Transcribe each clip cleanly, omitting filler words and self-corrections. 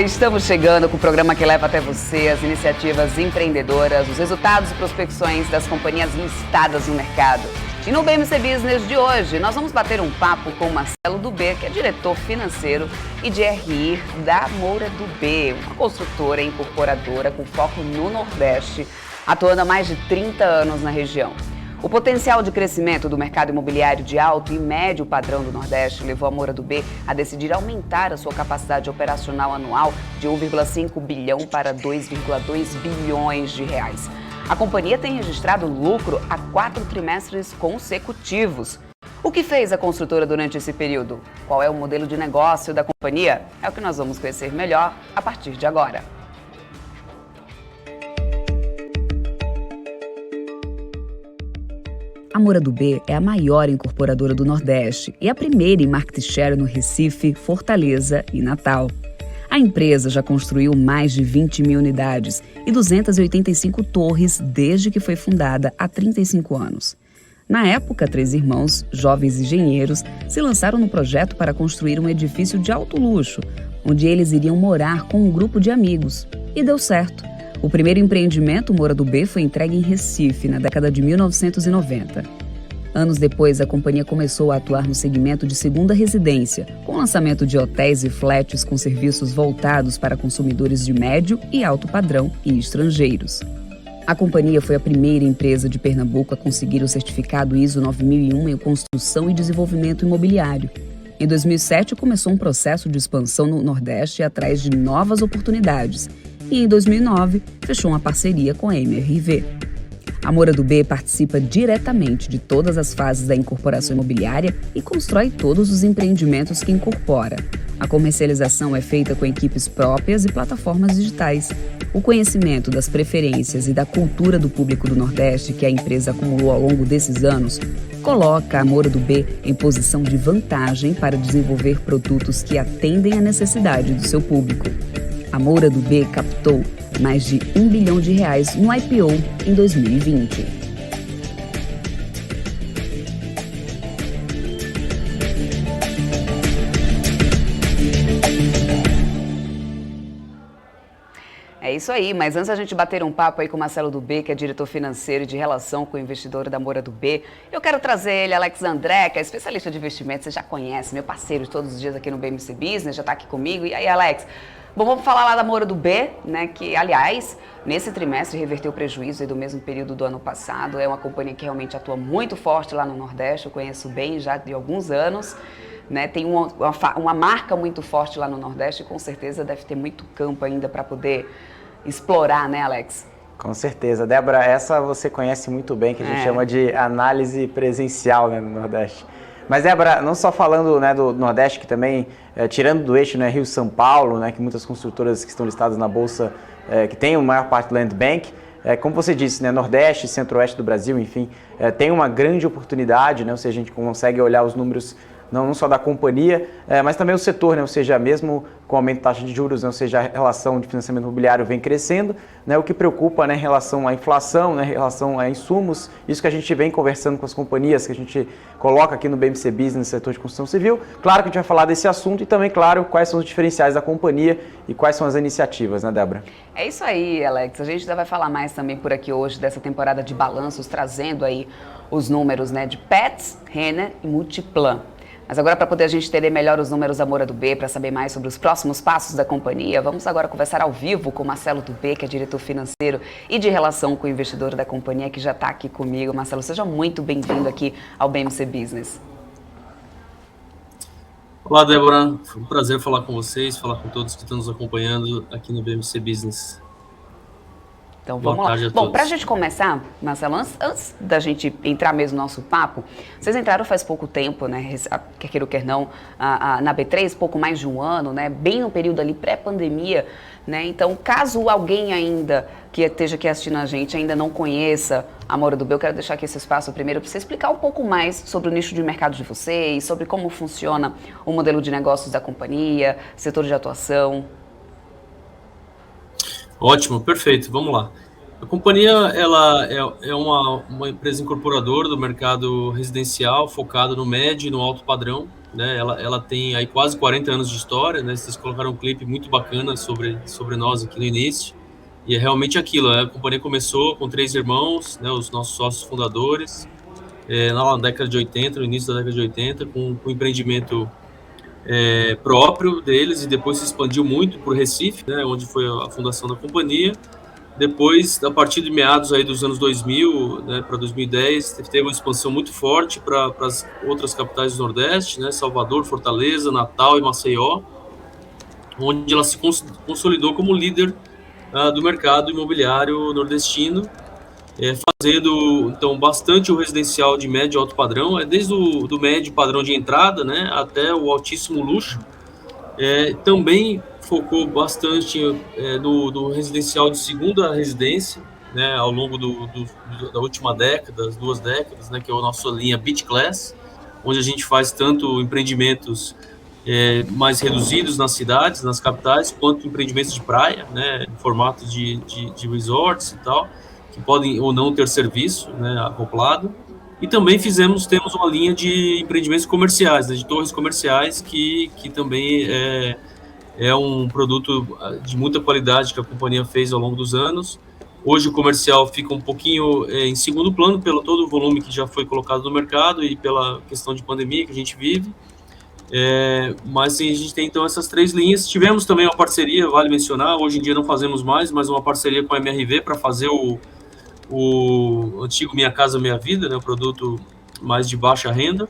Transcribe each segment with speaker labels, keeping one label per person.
Speaker 1: Estamos chegando com o programa que leva até você as iniciativas empreendedoras, os resultados e prospecções das companhias listadas no mercado. E no BMC Business de hoje, nós vamos bater um papo com o Marcelo Dubé, que é diretor financeiro e de RI da Moura Dubé, uma construtora e incorporadora com foco no Nordeste, atuando há mais de 30 anos na região. O potencial de crescimento do mercado imobiliário de alto e médio padrão do Nordeste levou a Moura Dubé a decidir aumentar a sua capacidade operacional anual de 1,5 bilhão para 2,2 bilhões de reais. A companhia tem registrado lucro há 4 trimestres consecutivos. O que fez a construtora durante esse período? Qual é o modelo de negócio da companhia? É o que nós vamos conhecer melhor a partir de agora. A Moura Dubé é a maior incorporadora do Nordeste e a primeira em market share no Recife, Fortaleza e Natal. A empresa já construiu mais de 20 mil unidades e 285 torres desde que foi fundada há 35 anos. Na época, 3 irmãos, jovens engenheiros, se lançaram no projeto para construir um edifício de alto luxo, onde eles iriam morar com um grupo de amigos. E deu certo. O primeiro empreendimento, Moura Dubé, foi entregue em Recife, na década de 1990. Anos depois, a companhia começou a atuar no segmento de segunda residência, com o lançamento de hotéis e flats com serviços voltados para consumidores de médio e alto padrão e estrangeiros. A companhia foi a primeira empresa de Pernambuco a conseguir o certificado ISO 9001 em construção e desenvolvimento imobiliário. Em 2007, começou um processo de expansão no Nordeste atrás de novas oportunidades. E em 2009, fechou uma parceria com a MRV. A Moura Dubé participa diretamente de todas as fases da incorporação imobiliária e constrói todos os empreendimentos que incorpora. A comercialização é feita com equipes próprias e plataformas digitais. O conhecimento das preferências e da cultura do público do Nordeste que a empresa acumulou ao longo desses anos coloca a Moura Dubé em posição de vantagem para desenvolver produtos que atendem à necessidade do seu público. A Moura Dubé captou mais de R$ 1 bilhão no IPO em 2020. É isso aí, mas antes a gente bater um papo aí com o Marcelo Dubé, que é diretor financeiro e de relação com o investidor da Moura Dubé, eu quero trazer ele, Alex André, que é especialista de investimentos, você já conhece, meu parceiro de todos os dias aqui no BMC Business, já está aqui comigo. E aí, Alex? Bom, vamos falar lá da Moura Dubé, né, que, aliás, nesse trimestre reverteu o prejuízo do mesmo período do ano passado. É uma companhia que realmente atua muito forte lá no Nordeste, eu conheço bem já de alguns anos, né, tem uma marca muito forte lá no Nordeste e com certeza deve ter muito campo ainda para poder explorar, né, Alex?
Speaker 2: Com certeza. Débora, essa você conhece muito bem, que a gente chama de análise presencial, né, no Nordeste. Mas, Débora, não só falando, né, do Nordeste, que também, tirando do eixo, né, Rio-São Paulo, né, que muitas construtoras que estão listadas na Bolsa, que tem a maior parte do Land Bank, como você disse, né, Nordeste, Centro-Oeste do Brasil, enfim, tem uma grande oportunidade, né, ou seja, a gente consegue olhar os números não só da companhia, mas também o setor, né? Ou seja, mesmo com o aumento da taxa de juros, né? Ou seja, a relação de financiamento imobiliário vem crescendo, né? O que preocupa, né, em relação à inflação, né, em relação a insumos, isso que a gente vem conversando com as companhias, que a gente coloca aqui no BMC Business, no setor de construção civil. Claro que a gente vai falar desse assunto e também, claro, quais são os diferenciais da companhia e quais são as iniciativas, né, Débora?
Speaker 1: É isso aí, Alex. A gente já vai falar mais também por aqui hoje dessa temporada de balanços, trazendo aí os números, né, de Petz, Renner e Multiplan. Mas agora, para poder a gente entender melhor os números da Moura Dubé, para saber mais sobre os próximos passos da companhia, vamos agora conversar ao vivo com o Marcelo Dubé, que é diretor financeiro e de relação com o investidor da companhia, que já está aqui comigo. Marcelo, seja muito bem-vindo aqui ao BMC Business.
Speaker 3: Olá, Débora. Foi um prazer falar com vocês, falar com todos que estão nos acompanhando aqui no BMC Business.
Speaker 1: Então vamos lá. Bom, para a gente começar, Marcelo, antes da gente entrar mesmo no nosso papo, vocês entraram faz pouco tempo, né, quer queira ou quer não, na B3, pouco mais de um ano, né, bem no período ali pré-pandemia, né, então caso alguém ainda que esteja aqui assistindo a gente ainda não conheça a Moura Dubé, eu quero deixar aqui esse espaço primeiro para você explicar um pouco mais sobre o nicho de mercado de vocês, sobre como funciona o modelo de negócios da companhia, setor de atuação.
Speaker 3: Ótimo, perfeito. Vamos lá. A companhia ela é uma empresa incorporadora do mercado residencial, focada no médio e no alto padrão. né? Ela tem aí quase 40 anos de história, né? Vocês colocaram um clipe muito bacana sobre nós aqui no início. E é realmente aquilo, a companhia começou com 3 irmãos, né, os nossos sócios fundadores, na década de 80, no início da década de 80, com empreendimento próprio deles, e depois se expandiu muito para o Recife, né, onde foi a fundação da companhia. Depois, a partir de meados aí dos anos 2000, né, para 2010, teve uma expansão muito forte para as outras capitais do Nordeste, né, Salvador, Fortaleza, Natal e Maceió, onde ela se consolidou como líder do mercado imobiliário nordestino, fazendo então bastante o residencial de médio e alto padrão, desde o do médio padrão de entrada, né, até o altíssimo luxo. Também focou bastante do residencial de segunda residência, né, ao longo da última década, as 2 décadas, né, que é a nossa linha Beach Class, onde a gente faz tanto empreendimentos mais reduzidos nas cidades, nas capitais, quanto empreendimentos de praia, né, em formato de resorts e tal, que podem ou não ter serviço, né, acoplado. E também temos uma linha de empreendimentos comerciais, né, de torres comerciais, que também é um produto de muita qualidade que a companhia fez ao longo dos anos. Hoje o comercial fica um pouquinho em segundo plano pelo todo o volume que já foi colocado no mercado e pela questão de pandemia que a gente vive. Mas sim, a gente tem então essas 3 linhas. Tivemos também uma parceria, vale mencionar, hoje em dia não fazemos mais, mas uma parceria com a MRV para fazer o antigo Minha Casa Minha Vida, né, o produto mais de baixa renda.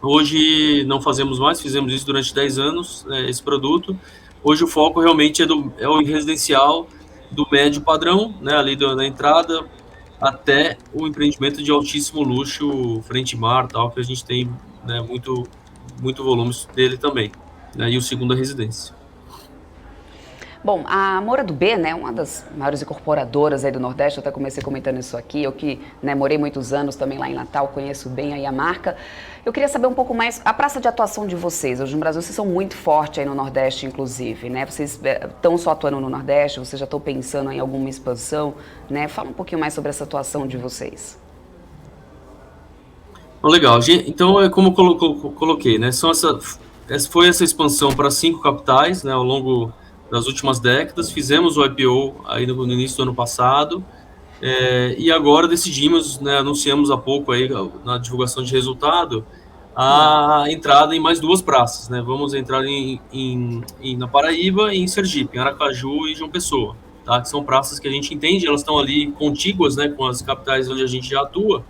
Speaker 3: Hoje não fazemos mais, fizemos isso durante 10 anos, esse produto. Hoje o foco realmente é o residencial do médio padrão, né, ali da entrada até o empreendimento de altíssimo luxo, frente mar, tal, que a gente tem, né, muito volume dele também, né, e o segunda residência.
Speaker 1: Bom, a Moura do B, né, uma das maiores incorporadoras aí do Nordeste, eu até comecei comentando isso aqui, eu que, né, morei muitos anos também lá em Natal, conheço bem aí a marca. Eu queria saber um pouco mais, a praça de atuação de vocês, hoje no Brasil vocês são muito fortes aí no Nordeste, inclusive, né, vocês estão só atuando no Nordeste, vocês já estão pensando em alguma expansão, né, fala um pouquinho mais sobre essa atuação de vocês.
Speaker 3: Legal, então como eu coloquei, né, foi essa expansão para 5 capitais, né, ao longo das últimas décadas. Fizemos o IPO aí no início do ano passado, e agora decidimos, né, anunciamos há pouco aí na divulgação de resultado a entrada em mais 2 praças, né? Vamos entrar na Paraíba e em Sergipe, em Aracaju e João Pessoa, tá? Que são praças que a gente entende, elas estão ali contíguas, né, com as capitais onde a gente já atua.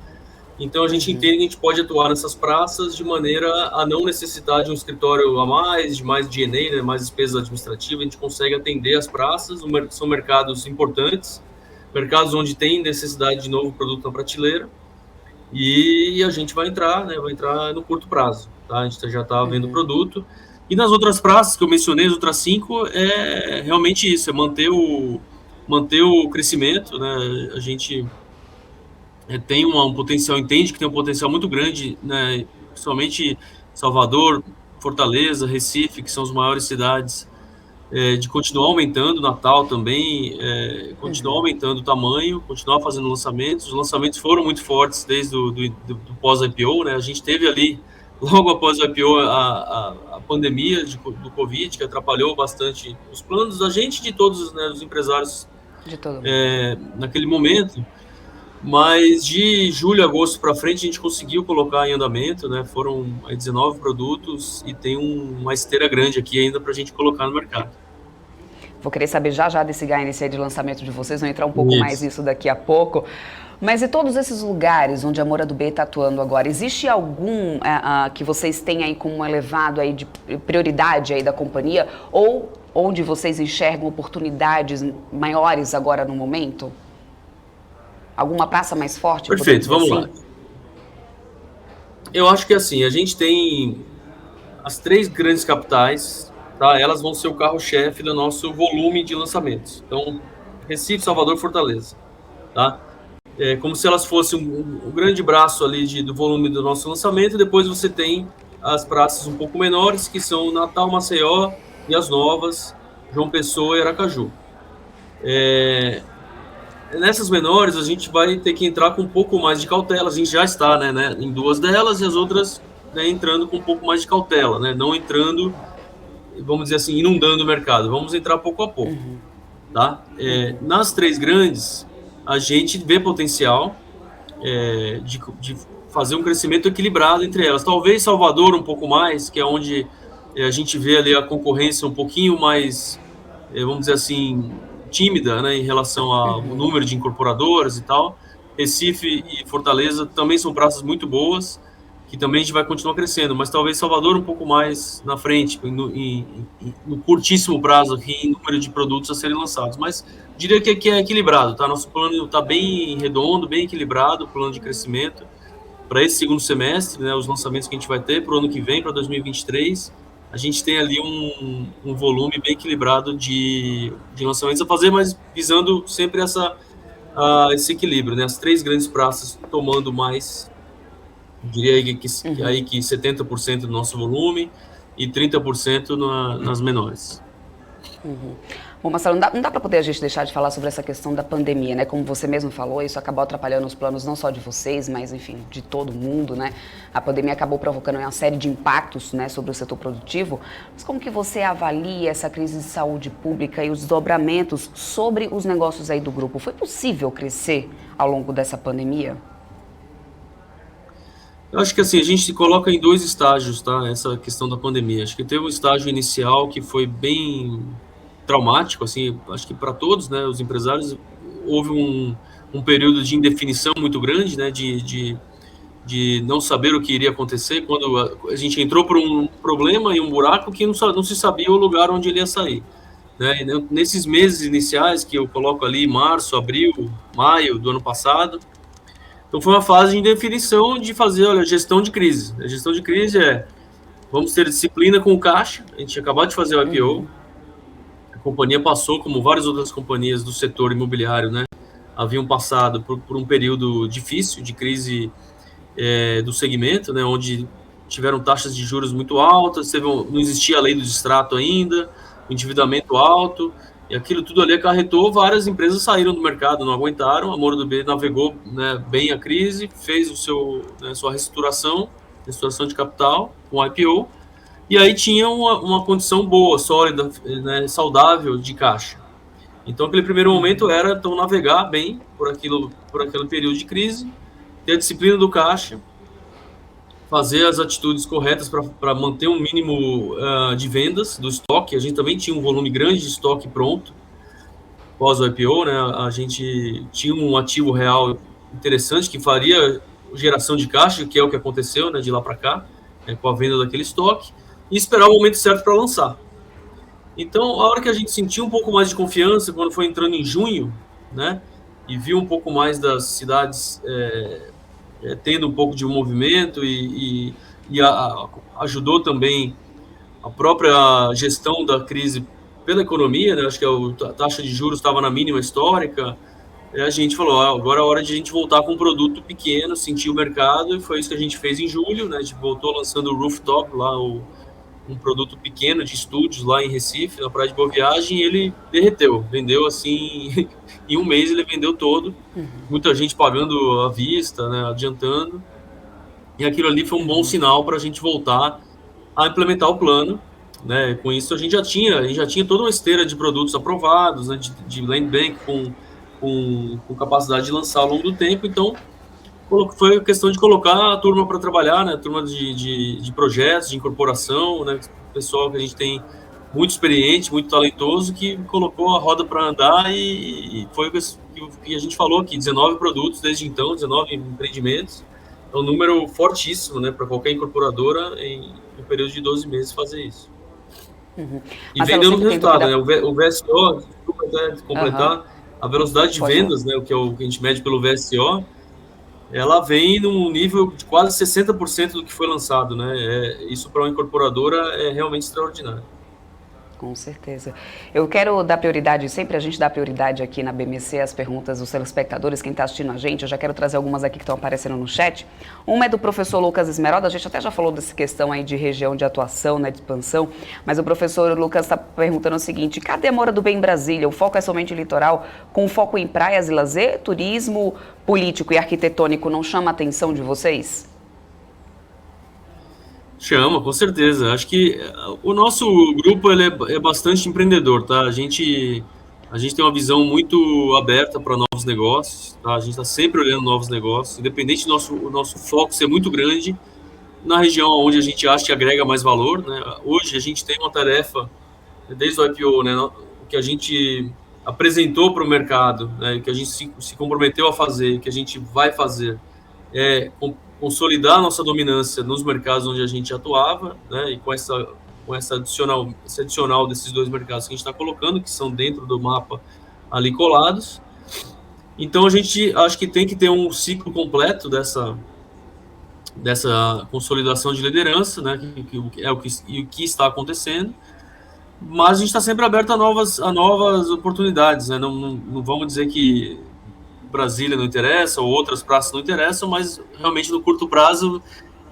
Speaker 3: Então, a gente entende que a gente pode atuar nessas praças de maneira a não necessitar de um escritório a mais, de mais D&A, né, mais despesas administrativas. A gente consegue atender as praças, são mercados importantes, mercados onde tem necessidade de novo produto na prateleira, e a gente vai entrar no curto prazo, tá? A gente já está vendo o produto. E nas outras praças que eu mencionei, as outras 5, é realmente isso, é manter o crescimento, né? A gente tem um potencial, entende que tem um potencial muito grande, né, principalmente Salvador, Fortaleza, Recife, que são as maiores cidades, de continuar aumentando, Natal também, continuar aumentando o tamanho, continuar fazendo lançamentos. Os lançamentos foram muito fortes desde do pós-IPO, né? A gente teve ali, logo após o IPO, a pandemia do Covid, que atrapalhou bastante os planos da gente e de todos, né, os empresários naquele momento. Mas de julho a agosto para frente a gente conseguiu colocar em andamento, né? Foram 19 produtos e tem uma esteira grande aqui ainda para a gente colocar no mercado.
Speaker 1: Vou querer saber já desse guidance aí de lançamento de vocês, vou entrar um pouco mais nisso daqui a pouco. Mas e todos esses lugares onde a Moura do B está atuando agora, existe algum que vocês têm aí como um elevado aí de prioridade aí da companhia, ou onde vocês enxergam oportunidades maiores agora no momento? Alguma praça mais forte?
Speaker 3: Perfeito, vamos lá. Eu acho que assim, a gente tem as 3 grandes capitais, tá? Elas vão ser o carro-chefe do nosso volume de lançamentos. Então, Recife, Salvador, Fortaleza, tá? É como se elas fossem um grande braço ali do volume do nosso lançamento, e depois você tem as praças um pouco menores, que são Natal, Maceió e as novas, João Pessoa e Aracaju. Nessas menores, a gente vai ter que entrar com um pouco mais de cautela. A gente já está, né, em 2 delas, e as outras né, entrando com um pouco mais de cautela, né, não entrando, vamos dizer assim, inundando o mercado, vamos entrar pouco a pouco, tá? Nas três grandes, a gente vê potencial de fazer um crescimento equilibrado entre elas. Talvez Salvador um pouco mais, que é onde a gente vê ali a concorrência um pouquinho mais, vamos dizer assim, tímida, né, em relação ao número de incorporadoras e tal. Recife e Fortaleza também são praças muito boas, que também a gente vai continuar crescendo, mas talvez Salvador um pouco mais na frente, no curtíssimo prazo aqui, em número de produtos a serem lançados. Mas diria que aqui é equilibrado, tá? Nosso plano está bem redondo, bem equilibrado, o plano de crescimento para esse segundo semestre, né, os lançamentos que a gente vai ter para o ano que vem, para 2023, a gente tem ali um volume bem equilibrado de lançamentos a fazer, mas visando sempre esse equilíbrio, né? As três grandes praças tomando mais, diria aí que 70% do nosso volume e 30% nas menores.
Speaker 1: Bom, Marcelo, não dá para poder a gente deixar de falar sobre essa questão da pandemia, né? Como você mesmo falou, isso acabou atrapalhando os planos não só de vocês, mas, enfim, de todo mundo, né? A pandemia acabou provocando uma série de impactos, né, sobre o setor produtivo. Mas como que você avalia essa crise de saúde pública e os desdobramentos sobre os negócios aí do grupo? Foi possível crescer ao longo dessa pandemia?
Speaker 3: Eu acho que assim, a gente se coloca em dois estágios, tá? Essa questão da pandemia. Acho que teve um estágio inicial que foi bem traumático, assim, acho que para todos, né, os empresários, houve um período de indefinição muito grande, né, de não saber o que iria acontecer, quando a gente entrou por um problema e um buraco que não se sabia o lugar onde ele ia sair, né? Nesses meses iniciais, que eu coloco ali, março, abril, maio do ano passado, então foi uma fase de indefinição de fazer, olha, gestão de crise. A gestão de crise vamos ter disciplina com o caixa, a gente acabou de fazer o IPO, a companhia passou, como várias outras companhias do setor imobiliário, né, haviam passado por um período difícil de crise do segmento, né, onde tiveram taxas de juros muito altas, não existia a lei do distrato ainda, endividamento alto, e aquilo tudo ali acarretou, várias empresas saíram do mercado, não aguentaram, a Moura do B navegou, né, bem a crise, fez sua reestruturação de capital com o IPO, e aí tinha uma condição boa, sólida, né, saudável de caixa. Então, aquele primeiro momento era então navegar bem por aquele período de crise, ter a disciplina do caixa, fazer as atitudes corretas para manter um mínimo de vendas do estoque. A gente também tinha um volume grande de estoque pronto, pós o IPO, né? A gente tinha um ativo real interessante que faria geração de caixa, que é o que aconteceu, né, de lá para cá, com a venda daquele estoque, e esperar o momento certo para lançar. Então, a hora que a gente sentiu um pouco mais de confiança, quando foi entrando em junho, né, e viu um pouco mais das cidades tendo um pouco de movimento e ajudou também a própria gestão da crise pela economia, né, acho que a taxa de juros estava na mínima histórica, a gente falou, agora é a hora de a gente voltar com um produto pequeno, sentir o mercado, e foi isso que a gente fez em julho, né, a gente voltou lançando o Rooftop, lá um produto pequeno de estúdios lá em Recife, na Praia de Boa Viagem, e ele derreteu, vendeu assim, em um mês ele vendeu todo, muita gente pagando à vista, né, adiantando, e aquilo ali foi um bom sinal para a gente voltar a implementar o plano, né, com isso a gente já tinha toda uma esteira de produtos aprovados, né, de land bank com capacidade de lançar ao longo do tempo, então foi a questão de colocar a turma para trabalhar, né? A turma de projetos, de incorporação, né? Pessoal que a gente tem muito experiente, muito talentoso, que colocou a roda para andar e foi o que a gente falou aqui, 19 produtos desde então, 19 empreendimentos. É um número fortíssimo, né? Para qualquer incorporadora em um período de 12 meses fazer isso. E vendendo o resultado, né? O VSO, desculpa até completar, a velocidade de vendas, né? O que a gente mede pelo VSO, ela vem num nível de quase 60% do que foi lançado, né? Isso para uma incorporadora é realmente extraordinário.
Speaker 1: Com certeza. Eu quero dar prioridade, sempre a gente dá prioridade aqui na BMC às perguntas dos telespectadores, quem está assistindo a gente. Eu já quero trazer algumas aqui que estão aparecendo no chat. Uma é do professor Lucas Esmeralda, a gente até já falou dessa questão aí de região de atuação, né, de expansão, mas o professor Lucas está perguntando o seguinte: cadê a Moura do Bem em Brasília? O foco é somente litoral, com foco em praias e lazer? Turismo político e arquitetônico não chama a atenção de vocês?
Speaker 3: Chama, com certeza. Acho que o nosso grupo ele é bastante empreendedor, tá? A gente tem uma visão muito aberta para novos negócios, tá? A gente está sempre olhando novos negócios, independente do nosso foco ser muito grande, na região onde a gente acha que agrega mais valor, né? Hoje a gente tem uma tarefa, desde o IPO, né? O que a gente apresentou para o mercado, né? Que a gente se comprometeu a fazer, que a gente vai fazer, é consolidar a nossa dominância nos mercados onde a gente atuava, né? E com esse adicional desses dois mercados que a gente está colocando, que são dentro do mapa ali colados. Então a gente acho que tem que ter um ciclo completo dessa consolidação de liderança, né? Que é o que está acontecendo. Mas a gente está sempre aberto a novas oportunidades, né? Não vamos dizer que Brasília não interessa ou outras praças não interessam, mas realmente no curto prazo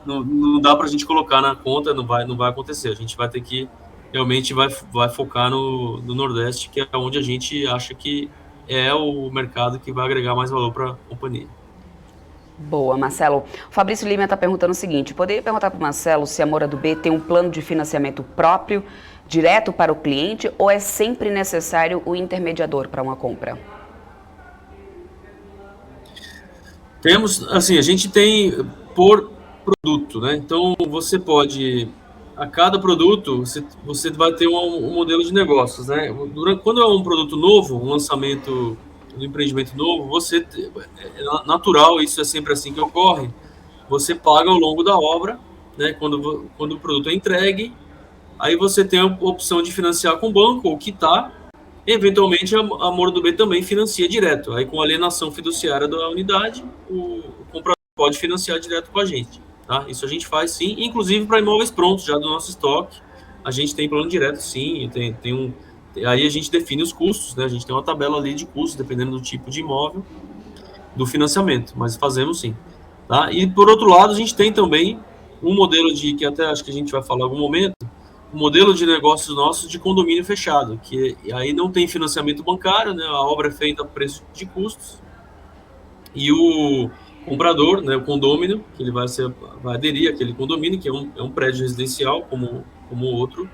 Speaker 3: não dá para a gente colocar na conta, não vai acontecer. A gente vai ter que realmente vai focar no Nordeste, que é onde a gente acha que é o mercado que vai agregar mais valor para a companhia.
Speaker 1: Boa, Marcelo. O Fabrício Lima está perguntando o seguinte: poderia perguntar para o Marcelo se a Moura do B tem um plano de financiamento próprio, direto para o cliente, ou é sempre necessário o intermediador para uma compra?
Speaker 3: Temos, assim, a gente tem por produto, né? Então você pode, a cada produto, você vai ter um modelo de negócios, né? Quando é um produto novo, um lançamento, um empreendimento novo, é natural, isso é sempre assim que ocorre, você paga ao longo da obra, né? Quando o produto é entregue, aí você tem a opção de financiar com o banco ou quitar. Eventualmente, a Moura do B também financia direto. Aí, com a alienação fiduciária da unidade, o comprador pode financiar direto com a gente. Tá? Isso a gente faz, sim, inclusive para imóveis prontos já do nosso estoque. A gente tem plano direto, sim. Aí a gente define os custos, né? A gente tem uma tabela ali de custos, dependendo do tipo de imóvel, do financiamento. Mas fazemos, sim. Tá? E, por outro lado, a gente tem também um modelo que até acho que a gente vai falar em algum momento, um modelo de negócios nossos de condomínio fechado, que aí não tem financiamento bancário, né? A obra é feita a preço de custos e o comprador, né, o condômino, que ele vai aderir àquele condomínio, que é um prédio residencial como outro,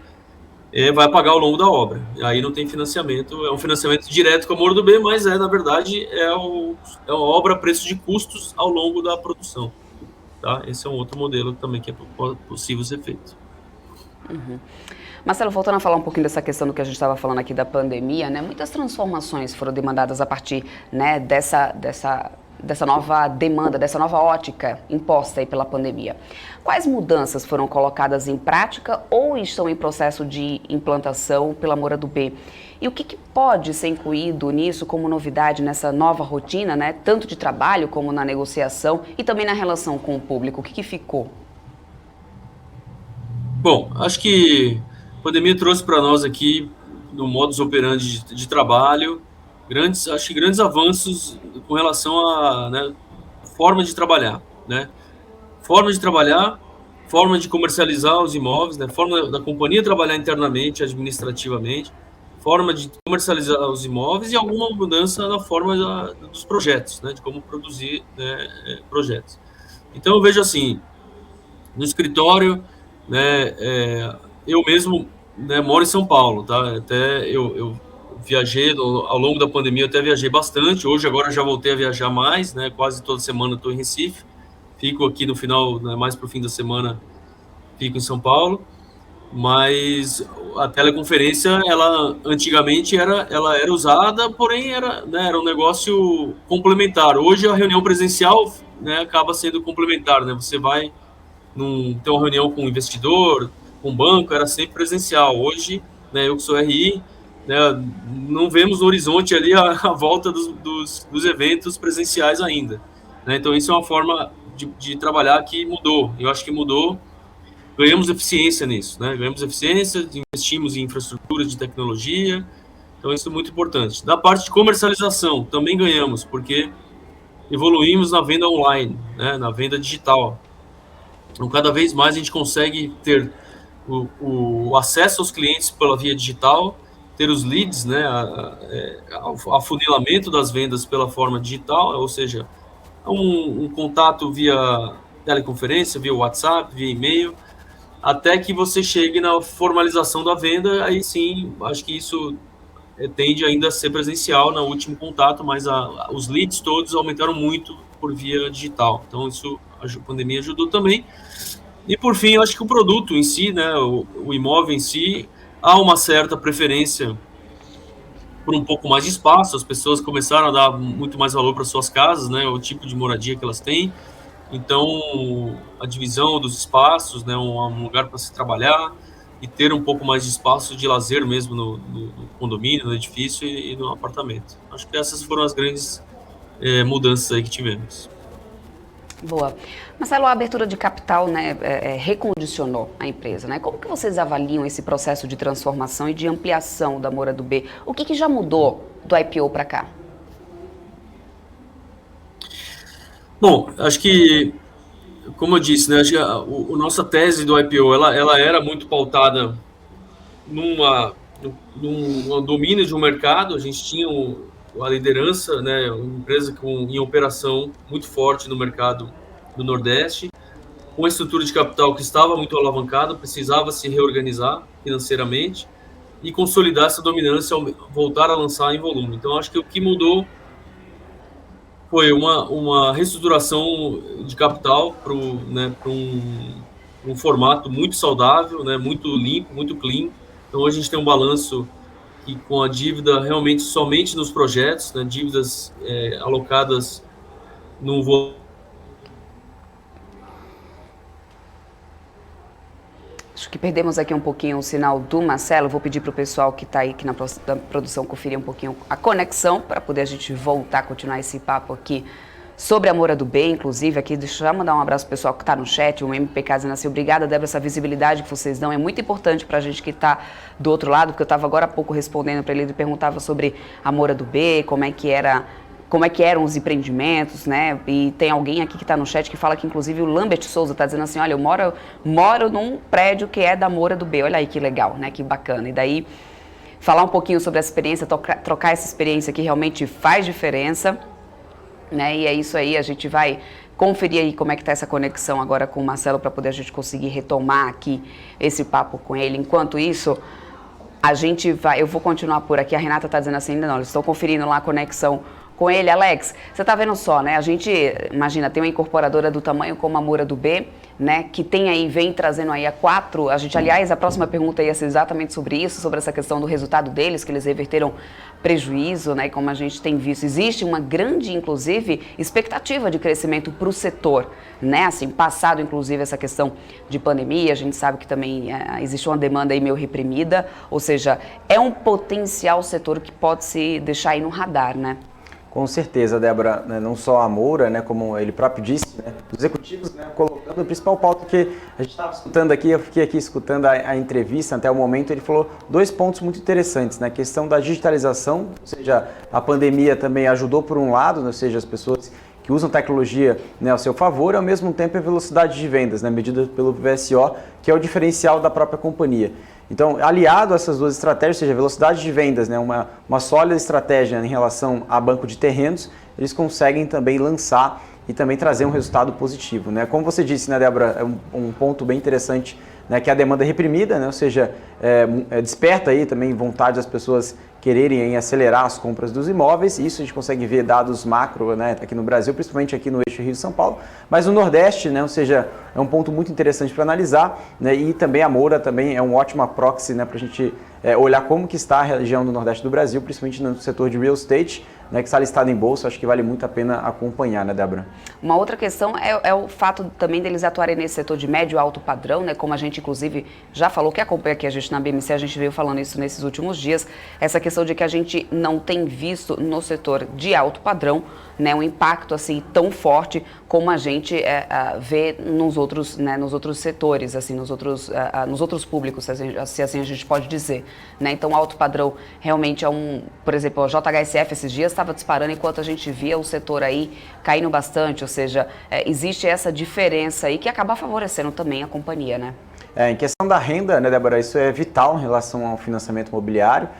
Speaker 3: vai pagar ao longo da obra. Aí não tem financiamento, é um financiamento direto com a Moura do B, mas na verdade é uma obra a preço de custos ao longo da produção. Tá? Esse é um outro modelo também que é possível ser feito.
Speaker 1: Uhum. Marcelo, voltando a falar um pouquinho dessa questão do que a gente estava falando aqui da pandemia, né? Muitas transformações foram demandadas a partir, né, dessa nova demanda, dessa nova ótica imposta aí pela pandemia. Quais mudanças foram colocadas em prática ou estão em processo de implantação pela Moura do B? E o que pode ser incluído nisso como novidade nessa nova rotina, né? Tanto de trabalho como na negociação e também na relação com o público? O que ficou?
Speaker 3: Bom, acho que a pandemia trouxe para nós aqui, no modus operandi de trabalho, grandes avanços com relação a, né, forma de trabalhar, né? Forma de trabalhar, forma de comercializar os imóveis, né? Forma da companhia trabalhar internamente, administrativamente, forma de comercializar os imóveis e alguma mudança na forma dos projetos, né? De como produzir, né, projetos. Então eu vejo assim, no escritório, né, eu mesmo, né, moro em São Paulo, tá? Até eu viajei ao longo da pandemia, eu até viajei bastante. Hoje agora já voltei a viajar mais, né? Quase toda semana estou em Recife. Fico aqui no final, né, mais para o fim da semana, fico em São Paulo. Mas a teleconferência, ela antigamente ela era usada, porém era um negócio complementar. Hoje a reunião presencial, né, acaba sendo complementar, né? Você vai ter uma reunião com um investidor, com um banco, era sempre presencial. Hoje, né, eu que sou RI, né, não vemos no horizonte ali a volta dos eventos presenciais ainda. Né? Então, isso é uma forma de trabalhar que mudou. Eu acho que mudou. Ganhamos eficiência nisso, né? Ganhamos eficiência, investimos em infraestrutura de tecnologia. Então, isso é muito importante. Da parte de comercialização, também ganhamos, porque evoluímos na venda online, né, na venda digital. Então, cada vez mais a gente consegue ter o acesso aos clientes pela via digital, ter os leads, né, o afunilamento das vendas pela forma digital, ou seja, um contato via teleconferência, via WhatsApp, via e-mail. até que você chegue na formalização da venda, aí sim, acho que isso tende ainda a ser presencial no último contato, mas os leads todos aumentaram muito por via digital. Então, isso a pandemia ajudou também. E, por fim, eu acho que o produto em si, né, o imóvel em si, há uma certa preferência por um pouco mais de espaço. As pessoas começaram a dar muito mais valor para suas casas, né, o tipo de moradia que elas têm. Então, a divisão dos espaços, né, um lugar para se trabalhar e ter um pouco mais de espaço de lazer mesmo no condomínio, no edifício e no apartamento. Acho que essas foram as grandes mudanças aí que tivemos.
Speaker 1: Boa. Marcelo, a abertura de capital, né, recondicionou a empresa, né? Como que vocês avaliam esse processo de transformação e de ampliação da Moura do B? O que já mudou do IPO para cá?
Speaker 3: Bom, acho que, como eu disse, né, acho que a nossa tese do IPO, ela era muito pautada num domínio de um mercado. A gente tinha a liderança, né, uma empresa em operação muito forte no mercado do Nordeste, com a estrutura de capital que estava muito alavancada, precisava se reorganizar financeiramente e consolidar essa dominância, voltar a lançar em volume. Então, acho que o que mudou foi uma reestruturação de capital para um formato muito saudável, né, muito limpo, muito clean. Então, hoje a gente tem um balanço que, com a dívida realmente somente nos projetos, né, dívidas alocadas no volume.
Speaker 1: Acho que perdemos aqui um pouquinho o sinal do Marcelo. Vou pedir para o pessoal que está aí aqui na produção conferir um pouquinho a conexão para poder a gente voltar a continuar esse papo aqui sobre a Moura do B. Inclusive, aqui, deixa eu mandar um abraço pro pessoal que está no chat, o MPK dizendo assim: obrigada, Débora, essa visibilidade que vocês dão é muito importante para a gente que está do outro lado, porque eu estava agora há pouco respondendo para ele, ele perguntava sobre a Moura do B, como é que eram os empreendimentos, né? E tem alguém aqui que está no chat que fala que, inclusive, o Lambert Souza está dizendo assim: olha, eu moro num prédio que é da Moura do B. Olha aí que legal, né? Que bacana. E daí, falar um pouquinho sobre essa experiência, trocar essa experiência que realmente faz diferença, né? E é isso aí, a gente vai conferir aí como é que está essa conexão agora com o Marcelo para poder a gente conseguir retomar aqui esse papo com ele. Enquanto isso, eu vou continuar por aqui. A Renata está dizendo assim: não, eles estão conferindo lá a conexão com ele. Alex, você está vendo só, né? A gente, imagina, tem uma incorporadora do tamanho como a Moura do B, né? Que vem trazendo aí aliás, a próxima pergunta ia ser exatamente sobre isso, sobre essa questão do resultado deles, que eles reverteram prejuízo, né? E como a gente tem visto, existe uma grande, inclusive, expectativa de crescimento para o setor, né? Assim, passado, inclusive, essa questão de pandemia, a gente sabe que também existe uma demanda aí meio reprimida, ou seja, é um potencial setor que pode se deixar aí no radar, né?
Speaker 2: Com certeza, Débora, né, não só a Moura, né, como ele próprio disse, né, os executivos, né, colocando o principal pauta que a gente estava escutando aqui, eu fiquei aqui escutando a entrevista até o momento, ele falou 2 pontos muito interessantes, né, a questão da digitalização, ou seja, a pandemia também ajudou por um lado, né, ou seja, as pessoas que usam tecnologia, né, ao seu favor, e ao mesmo tempo a velocidade de vendas, né, medida pelo VSO, que é o diferencial da própria companhia. Então, aliado a essas 2 estratégias, ou seja, velocidade de vendas, né, uma sólida estratégia em relação a banco de terrenos, eles conseguem também lançar e também trazer um resultado positivo, né? Como você disse, né, Débora, é um ponto bem interessante, né, que é a demanda reprimida, né, ou seja, desperta aí também vontade das pessoas quererem acelerar as compras dos imóveis. Isso a gente consegue ver dados macro, né, aqui no Brasil, principalmente aqui no eixo Rio-São Paulo, mas no Nordeste, né, ou seja, é um ponto muito interessante para analisar, né, e também a Moura também é um ótimo proxy, né, para a gente olhar como que está a região do Nordeste do Brasil, principalmente no setor de real estate, né, que está listado em bolsa. Acho que vale muito a pena acompanhar, né, Débora?
Speaker 1: Uma outra questão é o fato também deles atuarem nesse setor de médio e alto padrão, né, como a gente inclusive já falou, que acompanha aqui a gente na BMC, a gente veio falando isso nesses últimos dias, essa questão de que a gente não tem visto no setor de alto padrão, né, um impacto assim tão forte como a gente vê nos outros setores, assim, nos outros públicos, se assim a gente pode dizer, né? Então, alto padrão realmente por exemplo, o JHSF esses dias estava disparando, enquanto a gente via o setor aí caindo bastante, ou seja, existe essa diferença aí que acaba favorecendo também a companhia, né?
Speaker 2: Em questão da renda, né, Débora, isso é vital em relação ao financiamento imobiliário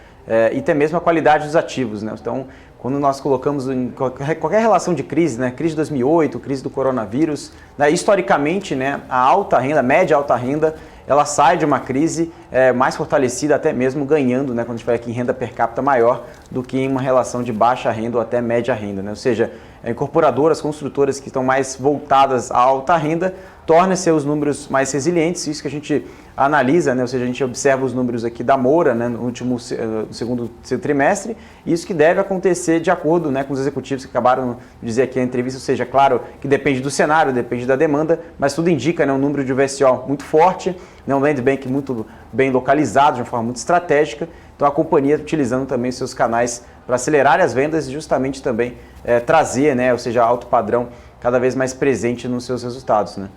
Speaker 2: e até mesmo a qualidade dos ativos, né? Então, quando nós colocamos em qualquer relação de crise, né, crise de 2008, crise do coronavírus, né, historicamente, né, a alta renda, a média alta renda, ela sai de uma crise mais fortalecida, até mesmo ganhando, né, quando a gente fala aqui em renda per capita maior do que em uma relação de baixa renda ou até média renda, né? Ou seja, incorporadoras, construtoras que estão mais voltadas à alta renda, tornam seus números mais resilientes. Isso que a gente analisa, né? Ou seja, a gente observa os números aqui da Moura, né, no segundo trimestre, e isso que deve acontecer de acordo, né, com os executivos que acabaram de dizer aqui na entrevista. Ou seja, claro que depende do cenário, depende da demanda, mas tudo indica, né, um número de VSO muito forte, né, um land bank muito bem localizado, de uma forma muito estratégica. Então a companhia utilizando também os seus canais para acelerar as vendas e justamente também trazer, né, ou seja, alto padrão cada vez mais presente nos seus resultados, né?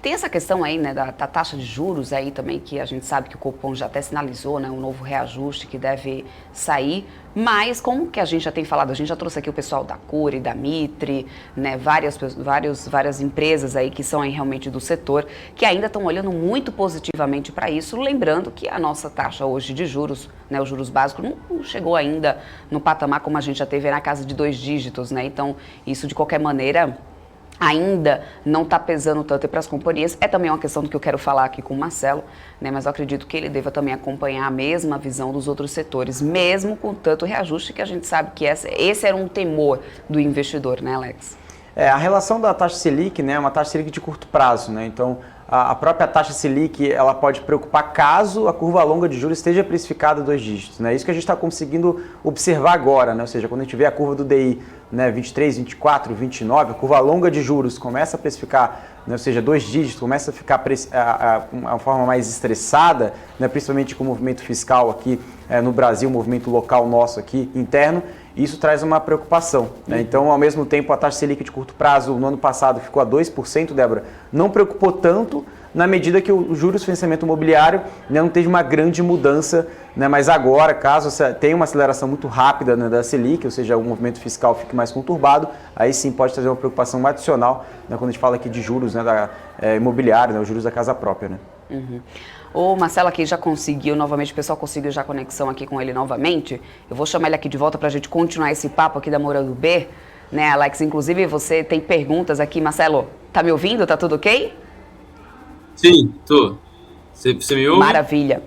Speaker 1: Tem essa questão aí, né, da taxa de juros aí também, que a gente sabe que o Copom já até sinalizou, né, um novo reajuste que deve sair, mas como que a gente já tem falado, a gente já trouxe aqui o pessoal da Cury, da Mitre, né, várias empresas aí que são aí realmente do setor, que ainda estão olhando muito positivamente para isso, lembrando que a nossa taxa hoje de juros, né, os juros básicos, não chegou ainda no patamar como a gente já teve na casa de 2 dígitos, né, então isso de qualquer maneira ainda não está pesando tanto para as companhias. É também uma questão do que eu quero falar aqui com o Marcelo, né? Mas eu acredito que ele deva também acompanhar a mesma visão dos outros setores, mesmo com tanto reajuste, que a gente sabe que esse era um temor do investidor, né, Alex?
Speaker 2: A relação da taxa Selic, né, é uma taxa Selic de curto prazo, né? Então, a própria taxa Selic, ela pode preocupar caso a curva longa de juros esteja precificada 2 dígitos, né? Isso que a gente está conseguindo observar agora, né? Ou seja, quando a gente vê a curva do DI, né, 23, 24, 29, a curva longa de juros começa a precificar, né, ou seja, 2 dígitos, começa a ficar uma forma mais estressada, né, principalmente com o movimento fiscal aqui no Brasil, o movimento local nosso aqui, interno. Isso traz uma preocupação, né? Então, ao mesmo tempo, a taxa Selic de curto prazo no ano passado ficou a 2%, Débora, não preocupou tanto na medida que o juros de financiamento imobiliário, né, não teve uma grande mudança, né? Mas agora, caso tenha uma aceleração muito rápida, né, da Selic, ou seja, o movimento fiscal fique mais conturbado, aí sim pode trazer uma preocupação adicional, né, quando a gente fala aqui de juros, né, imobiliário, né, os juros da casa própria, né?
Speaker 1: Uhum. O Marcelo aqui já conseguiu novamente, o pessoal conseguiu já conexão aqui com ele novamente. Eu vou chamar ele aqui de volta para a gente continuar esse papo aqui da Moura do B, né, Alex? Inclusive você tem perguntas aqui, Marcelo, tá me ouvindo? Tá tudo ok?
Speaker 3: Sim, tô. Você me ouve?
Speaker 1: Maravilha.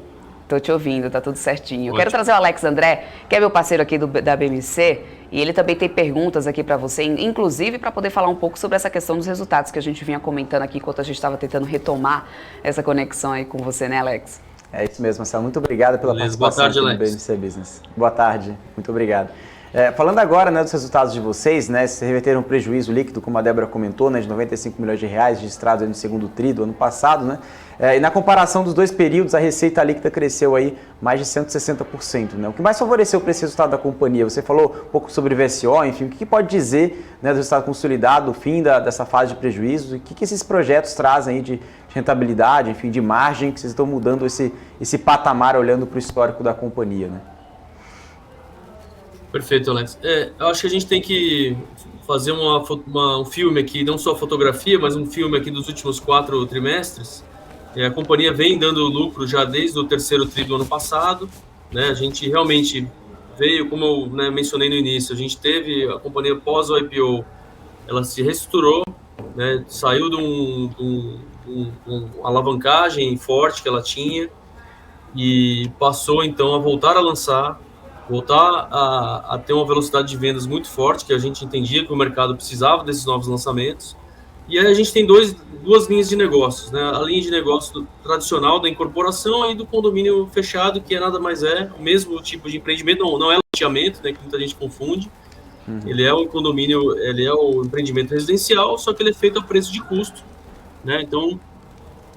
Speaker 1: Tô te ouvindo, tá tudo certinho. Eu quero trazer o Alex André, que é meu parceiro aqui da BMC, e ele também tem perguntas aqui para você, inclusive para poder falar um pouco sobre essa questão dos resultados que a gente vinha comentando aqui enquanto a gente estava tentando retomar essa conexão aí com você, né, Alex?
Speaker 2: É isso mesmo, Marcelo. Muito obrigado pela participação aqui no BMC Business. Boa tarde, muito obrigado. Falando agora, né, dos resultados de vocês, né, vocês reverteram um prejuízo líquido, como a Débora comentou, né, de 95 milhões de reais registrados no segundo tri do ano passado, né, e na comparação dos 2 períodos, a receita líquida cresceu aí mais de 160%, né, o que mais favoreceu para esse resultado da companhia? Você falou um pouco sobre VSO, enfim, o que pode dizer, né, do resultado consolidado, do fim dessa fase de prejuízo, e o que esses projetos trazem aí de rentabilidade, enfim, de margem, que vocês estão mudando esse patamar olhando para o histórico da companhia, né?
Speaker 3: Perfeito, Alex. Eu acho que a gente tem que fazer um filme aqui, não só fotografia, mas um filme aqui dos últimos 4 trimestres. A companhia vem dando lucro já desde o terceiro tri do ano passado, né? A gente realmente veio, como eu, né, mencionei no início, a gente teve a companhia pós o IPO, ela se reestruturou, né? Saiu de uma alavancagem forte que ela tinha e passou então a voltar a lançar, voltar a ter uma velocidade de vendas muito forte, que a gente entendia que o mercado precisava desses novos lançamentos. E aí a gente tem duas linhas de negócios, né? A linha de negócio tradicional da incorporação e do condomínio fechado, que nada mais é o mesmo tipo de empreendimento, não é loteamento, né, que muita gente confunde. Ele é um condomínio, ele é o empreendimento residencial, só que ele é feito a preço de custo, né? Então,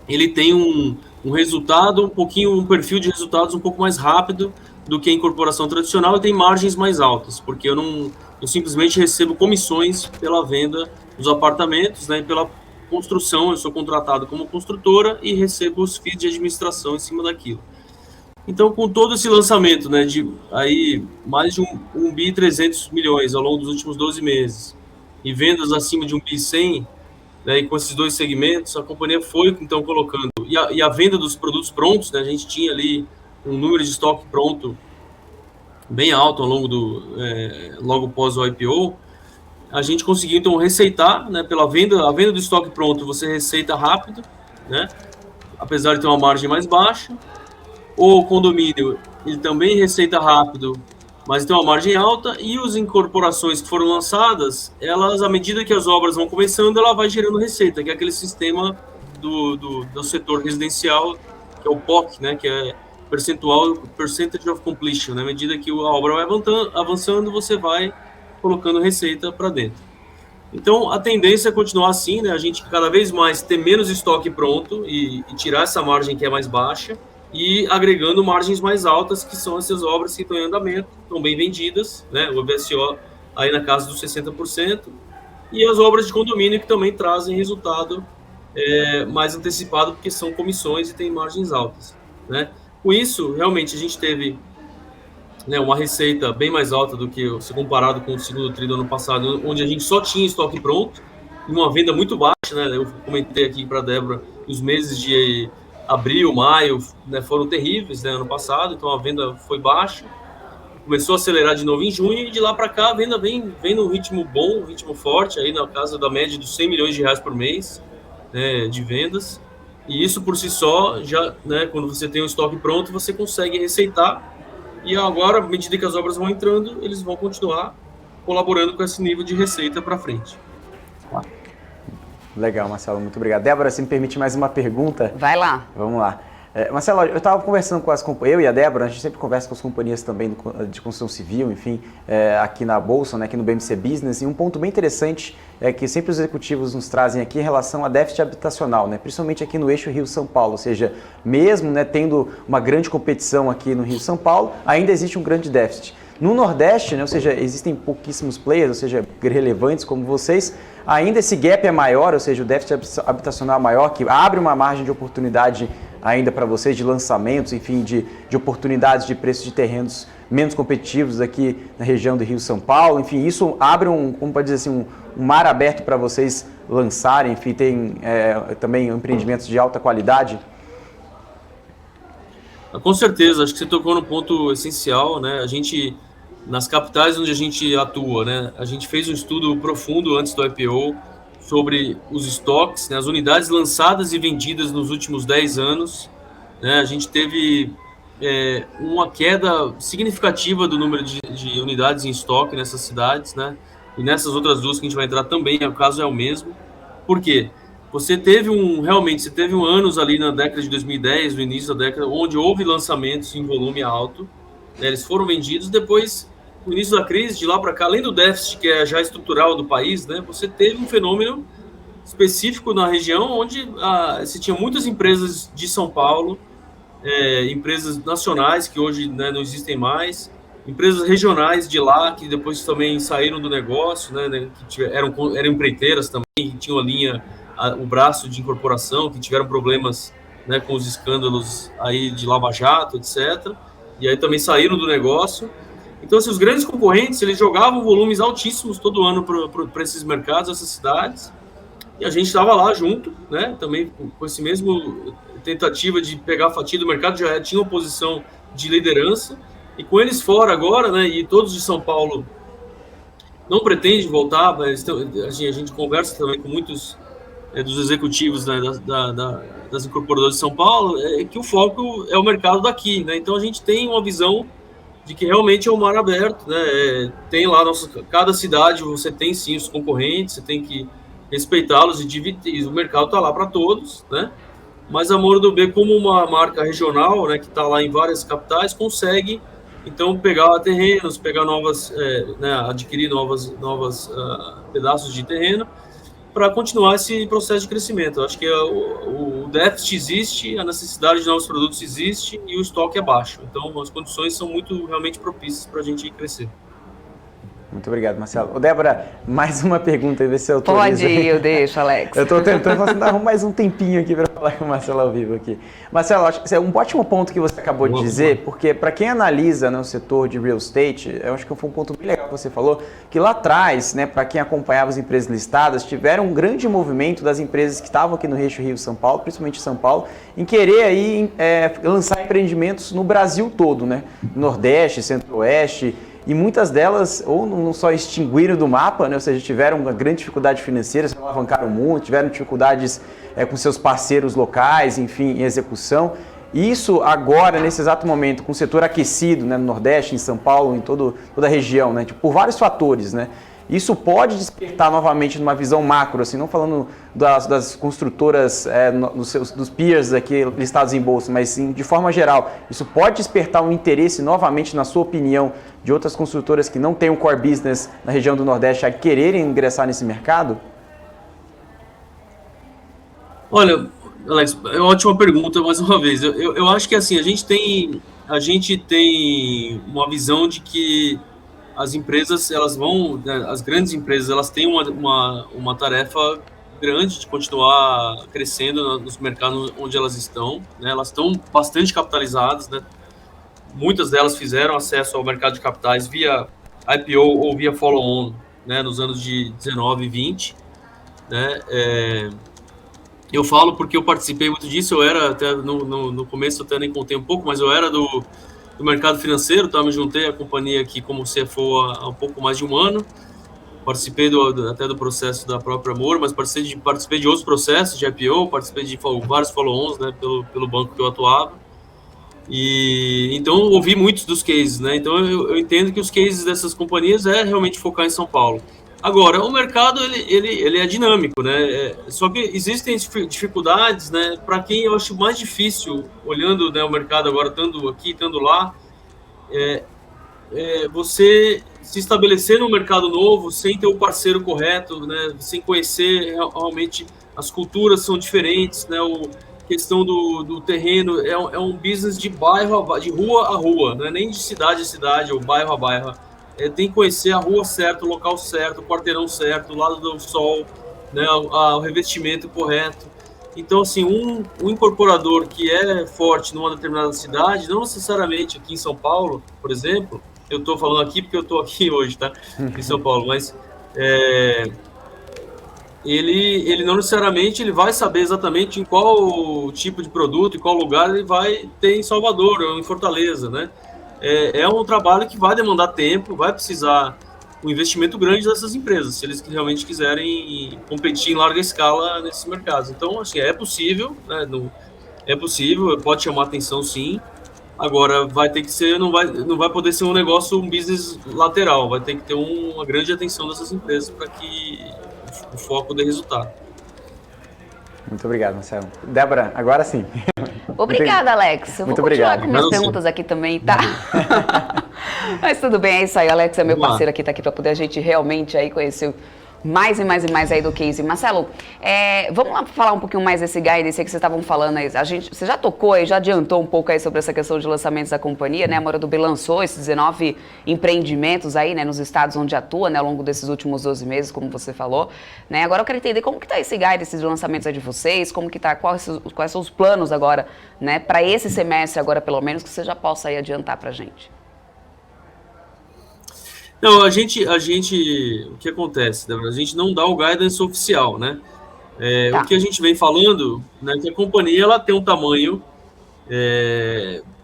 Speaker 3: ele tem um resultado, um perfil de resultados um pouco mais rápido do que a incorporação tradicional e tem margens mais altas, porque eu simplesmente recebo comissões pela venda dos apartamentos, né, e pela construção. Eu sou contratado como construtora e recebo os FIIs de administração em cima daquilo. Então, com todo esse lançamento, né, de aí mais de 1 bi 300 milhões ao longo dos últimos 12 meses e vendas acima de 1 bi 100, né, e com esses 2 segmentos, a companhia foi então colocando e a venda dos produtos prontos, né, a gente tinha ali um número de estoque pronto bem alto ao longo logo pós o IPO. A gente conseguiu então receitar, né, pela venda, a venda do estoque pronto, você receita rápido, né? apesar de ter uma margem mais baixa. O condomínio, ele também receita rápido, mas tem uma margem alta. E as incorporações que foram lançadas, elas, à medida que as obras vão começando, ela vai gerando receita, que é aquele sistema do setor residencial, que é o POC, né, que é Percentage of Completion, né? À medida que a obra vai avançando, você vai colocando receita para dentro. Então, a tendência é continuar assim, né? A gente cada vez mais ter menos estoque pronto e tirar essa margem que é mais baixa e agregando margens mais altas, que são essas obras que estão em andamento, estão bem vendidas, né? O VSO aí na casa dos 60%, e as obras de condomínio que também trazem resultado mais antecipado, porque são comissões e tem margens altas, né? Com isso, realmente, a gente teve, né, uma receita bem mais alta do que se comparado com o segundo tri do ano passado, onde a gente só tinha estoque pronto e uma venda muito baixa, né? Eu comentei aqui para a Débora, os meses de abril, maio, né, foram terríveis, né, ano passado, então a venda foi baixa, começou a acelerar de novo em junho, e de lá para cá a venda vem num ritmo bom, um ritmo forte, aí na casa da média dos 100 milhões de reais por mês, né, de vendas, e isso por si só, já, né, quando você tem o estoque pronto, você consegue receitar. E agora, à medida que as obras vão entrando, eles vão continuar colaborando com esse nível de receita para frente.
Speaker 2: Legal, Marcelo, muito obrigado. Débora, se me permite mais uma pergunta.
Speaker 1: Vai lá.
Speaker 2: Vamos lá. Marcelo, eu estava conversando com eu e a Débora, a gente sempre conversa com as companhias também de construção civil, enfim, aqui na Bolsa, né, aqui no BMC Business, e um ponto bem interessante é que sempre os executivos nos trazem aqui em relação a déficit habitacional, né, principalmente aqui no eixo Rio-São Paulo, ou seja, mesmo, né, tendo uma grande competição aqui no Rio-São Paulo, ainda existe um grande déficit. No Nordeste, né, ou seja, existem pouquíssimos players, ou seja, relevantes como vocês, ainda esse gap é maior, ou seja, o déficit habitacional é maior, que abre uma margem de oportunidade ainda para vocês de lançamentos, enfim, de oportunidades de preços de terrenos menos competitivos aqui na região do Rio-São Paulo, enfim, isso abre como pode dizer assim, um mar aberto para vocês lançarem, enfim, tem também empreendimentos de alta qualidade?
Speaker 3: Com certeza, acho que você tocou no ponto essencial, né? A gente, nas capitais onde a gente atua, né? A gente fez um estudo profundo antes do IPO sobre os estoques, né? As unidades lançadas e vendidas nos últimos 10 anos, né? A gente teve uma queda significativa do número de unidades em estoque nessas cidades, né? E nessas outras duas que a gente vai entrar também, o caso é o mesmo. Por quê? Você teve anos ali na década de 2010, no início da década, onde houve lançamentos em volume alto, né, eles foram vendidos. Depois, no início da crise, de lá para cá, além do déficit que é já estrutural do país, né, você teve um fenômeno específico na região, onde você tinha muitas empresas de São Paulo, empresas nacionais que hoje, né, não existem mais, empresas regionais de lá que depois também saíram do negócio, né, que eram empreiteiras também, que tinham a linha, o braço de incorporação, que tiveram problemas, né, com os escândalos aí de Lava Jato, etc. E aí também saíram do negócio. Então, assim, os grandes concorrentes, eles jogavam volumes altíssimos todo ano para esses mercados, essas cidades, e a gente estava lá junto, né, também com esse mesmo tentativa de pegar a fatia do mercado, já tinha uma posição de liderança, e com eles fora agora, né, e todos de São Paulo não pretendem voltar, mas a gente conversa também com muitos dos executivos, né, das incorporadoras de São Paulo, que o foco é o mercado daqui, né? Então a gente tem uma visão de que realmente é um mar aberto, né? Tem lá cada cidade você tem sim os concorrentes, você tem que respeitá-los e dividir. O mercado está lá para todos, né? Mas a Moro do B, como uma marca regional, né, que está lá em várias capitais, consegue então pegar terrenos, pegar né, adquirir novas pedaços de terreno, para continuar esse processo de crescimento. Eu acho que o déficit existe, a necessidade de novos produtos existe e o estoque é baixo. Então, as condições são realmente propícias para a gente crescer.
Speaker 2: Muito obrigado, Marcelo. Débora, mais uma pergunta, ver se eu autorizo.
Speaker 1: Pode ir, eu deixo, Alex.
Speaker 2: Eu estou tentando dar mais um tempinho aqui para falar com o Marcelo ao vivo aqui. Marcelo, acho que é um ótimo ponto que você acabou de dizer, porque para quem analisa, né, o setor de real estate, eu acho que foi um ponto bem legal que você falou, que lá atrás, né, para quem acompanhava as empresas listadas, tiveram um grande movimento das empresas que estavam aqui no eixo Rio-São Paulo, principalmente São Paulo, em querer aí lançar empreendimentos no Brasil todo, né? Nordeste, Centro-Oeste. e muitas delas ou não só extinguiram do mapa, né? Ou seja, tiveram uma grande dificuldade financeira, se alavancaram muito, tiveram dificuldades com seus parceiros locais, enfim, em execução. E isso agora, nesse exato momento, com o setor aquecido, né, no Nordeste, em São Paulo, em toda a região, né, tipo, por vários fatores, né? Isso pode despertar novamente numa visão macro, assim, não falando das construtoras, dos peers aqui listados em bolsa, mas sim de forma geral. Isso pode despertar um interesse novamente, na sua opinião, de outras construtoras que não têm um core business na região do Nordeste a quererem ingressar nesse mercado?
Speaker 3: Olha, Alex, é uma ótima pergunta mais uma vez. Eu acho que assim, a gente tem uma visão de que as empresas, elas vão, né, as grandes empresas, elas têm uma tarefa grande de continuar crescendo nos mercados onde elas estão, né? Elas estão bastante capitalizadas, né? Muitas delas fizeram acesso ao mercado de capitais via IPO ou via follow-on, né, nos anos de 19 e 20, né? Eu falo porque eu participei muito disso, eu era até no começo, até nem contei um pouco, mas eu era do mercado financeiro, tá? Me juntei à companhia aqui como CFO há um pouco mais de um ano, participei até do processo da própria Amor, mas participei de outros processos de IPO, participei de vários follow-ons, né, pelo banco que eu atuava, e então eu ouvi muitos dos cases, né? Então eu entendo que os cases dessas companhias é realmente focar em São Paulo. Agora, o mercado ele é dinâmico, né? Só que existem dificuldades, né? Para quem eu acho mais difícil, olhando, né, o mercado agora, estando aqui, estando lá, você se estabelecer num mercado novo sem ter o parceiro correto, né? Sem conhecer realmente as culturas são diferentes, né? A questão do terreno é um business de bairro, de rua a rua, não é nem de cidade a cidade ou bairro a bairro. Tem que conhecer a rua certa, o local certo, o quarteirão certo, o lado do sol, né, o revestimento correto. Então, assim, um incorporador que é forte numa determinada cidade, não necessariamente aqui em São Paulo, por exemplo, eu estou falando aqui porque eu estou aqui hoje, tá? Em São Paulo, mas ele não necessariamente ele vai saber exatamente em qual tipo de produto, em qual lugar ele vai ter em Salvador ou em Fortaleza, né? É um trabalho que vai demandar tempo, vai precisar um investimento grande dessas empresas, se eles realmente quiserem competir em larga escala nesses mercados. Então, assim, é possível, né? É possível, pode chamar atenção, sim. Agora, vai ter que ser, não vai poder ser um business lateral, vai ter que ter uma grande atenção dessas empresas para que o foco dê resultado.
Speaker 2: Muito obrigado, Marcelo. Débora, agora sim.
Speaker 1: Obrigada, Alex. Eu vou continuar com minhas perguntas aqui também, tá? Mas tudo bem, é isso aí. Alex é meu parceiro aqui, tá aqui para poder a gente realmente aí conhecer mais e mais e mais aí do case. Marcelo, vamos lá falar um pouquinho mais desse guidance aí que vocês estavam falando aí. Você já tocou aí, já adiantou um pouco aí sobre essa questão de lançamentos da companhia, né? A Moura do B lançou esses 19 empreendimentos aí, né, nos estados onde atua, né, ao longo desses últimos 12 meses, como você falou, né? Agora eu quero entender como que tá esse guidance de lançamentos aí de vocês, como que tá, quais são os planos agora, né, para esse semestre agora, pelo menos, que você já possa aí adiantar pra gente.
Speaker 3: Não, a gente, o que acontece, Débora? A gente não dá o guidance oficial, né? Tá. O que a gente vem falando, né, que a companhia ela tem um tamanho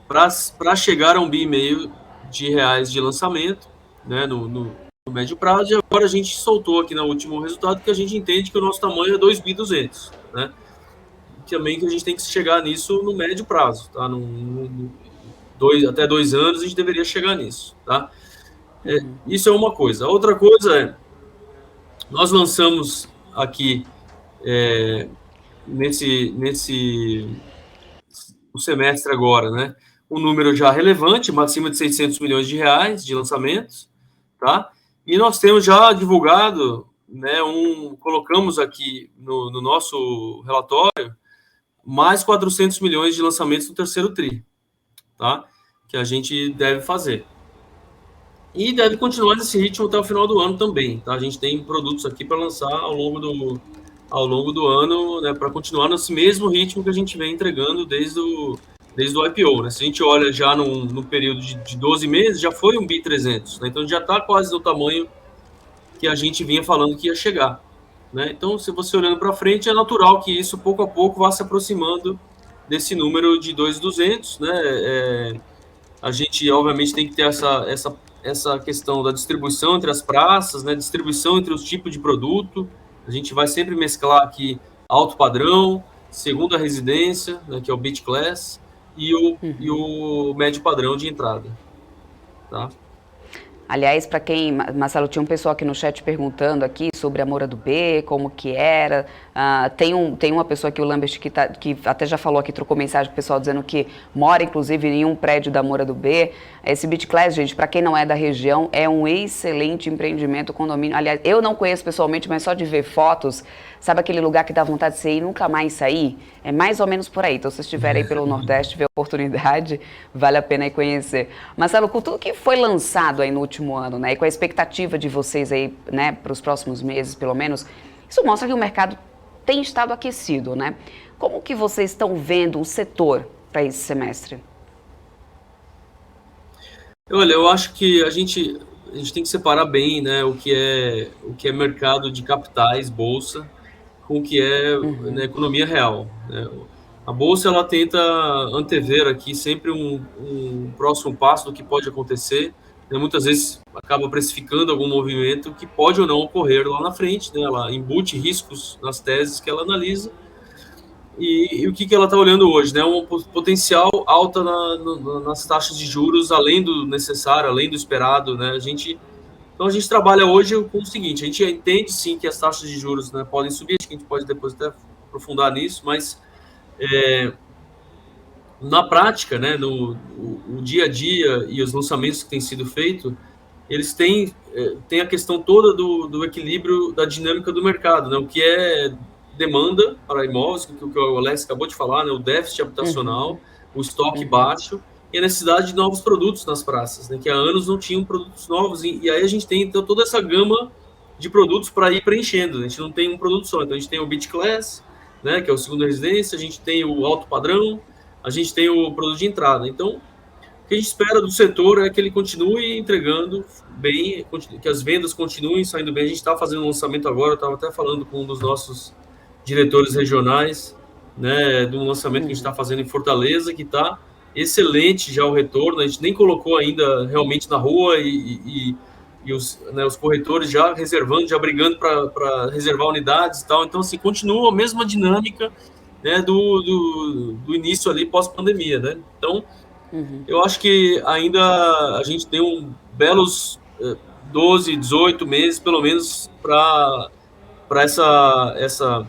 Speaker 3: para chegar a $1,5 bilhão de lançamento, né, no médio prazo, e agora a gente soltou aqui no último resultado que a gente entende que o nosso tamanho é 2,2 bilhão, né? Também que a gente tem que chegar nisso no médio prazo, tá? Até 2 anos a gente deveria chegar nisso, tá? Isso é uma coisa. A outra coisa nós lançamos aqui o semestre agora, né, um número já relevante, acima de R$600 milhões de lançamentos, tá? E nós temos já divulgado, né, colocamos aqui no nosso relatório mais 400 milhões de lançamentos no terceiro tri, tá? Que a gente deve fazer. E deve continuar nesse ritmo até o final do ano também, tá? A gente tem produtos aqui para lançar ao longo do ano, né, para continuar nesse mesmo ritmo que a gente vem entregando desde o IPO, né? Se a gente olha já no período de 12 meses, já foi 1,3 bilhão, né? Então já está quase no tamanho que a gente vinha falando que ia chegar, né? Então, se você olhando para frente, é natural que isso pouco a pouco vá se aproximando desse número de 2,200, né? A gente, obviamente, tem que ter essa essa questão da distribuição entre as praças, né, distribuição entre os tipos de produto. A gente vai sempre mesclar aqui alto padrão, segunda residência, né, que é o Beach Class, e o médio padrão de entrada. Tá?
Speaker 1: Aliás, para quem, Marcelo, tinha um pessoal aqui no chat perguntando aqui sobre a Moura do B, como que era. Tem uma pessoa aqui, o Lambert, que até já falou aqui, trocou mensagem com o pessoal dizendo que mora, inclusive, em um prédio da Moura do B. Esse Beach Class, gente, para quem não é da região, é um excelente empreendimento, condomínio. Aliás, eu não conheço pessoalmente, mas só de ver fotos, sabe aquele lugar que dá vontade de você ir e nunca mais sair? É mais ou menos por aí. Então, se vocês estiverem aí pelo Nordeste, ver a oportunidade, vale a pena aí conhecer. Marcelo, com tudo que foi lançado aí no último ano, né, e com a expectativa de vocês aí, né, para os próximos meses, pelo menos, isso mostra que o mercado tem estado aquecido, né? Como que vocês estão vendo o setor para esse semestre?
Speaker 3: Olha, eu acho que a gente tem que separar bem, né, o que é mercado de capitais, bolsa, com o que é né, economia real. Né? A bolsa, ela tenta antever aqui sempre um próximo passo do que pode acontecer. Né? Muitas vezes acaba precificando algum movimento que pode ou não ocorrer lá na frente. Né? Ela embute riscos nas teses que ela analisa. E o que ela está olhando hoje? Né? Um potencial alta nas taxas de juros, além do necessário, além do esperado. Né? Então, a gente trabalha hoje com o seguinte: a gente entende, sim, que as taxas de juros, né, podem subir, acho que a gente pode depois até aprofundar nisso, mas na prática, né, o dia a dia e os lançamentos que têm sido feitos, eles têm a questão toda do equilíbrio da dinâmica do mercado, né, o que é demanda para imóveis, que o Alex acabou de falar, né, o déficit habitacional, o estoque baixo, e a necessidade de novos produtos nas praças, né, que há anos não tinham produtos novos, e aí a gente tem então toda essa gama de produtos para ir preenchendo. A gente não tem um produto só, então a gente tem o Beach Class, né, que é o segunda residência, a gente tem o alto padrão, a gente tem o produto de entrada. Então, o que a gente espera do setor é que ele continue entregando bem, que as vendas continuem saindo bem. A gente está fazendo um lançamento agora, eu estava até falando com um dos nossos diretores regionais, né, de um lançamento que a gente está fazendo em Fortaleza, que está excelente já o retorno. A gente nem colocou ainda realmente na rua e os corretores já reservando, já brigando para reservar unidades e tal. Então, assim, continua a mesma dinâmica, né, do início ali pós-pandemia, né? Então, eu acho que ainda a gente tem belos 12, 18 meses, pelo menos, para essa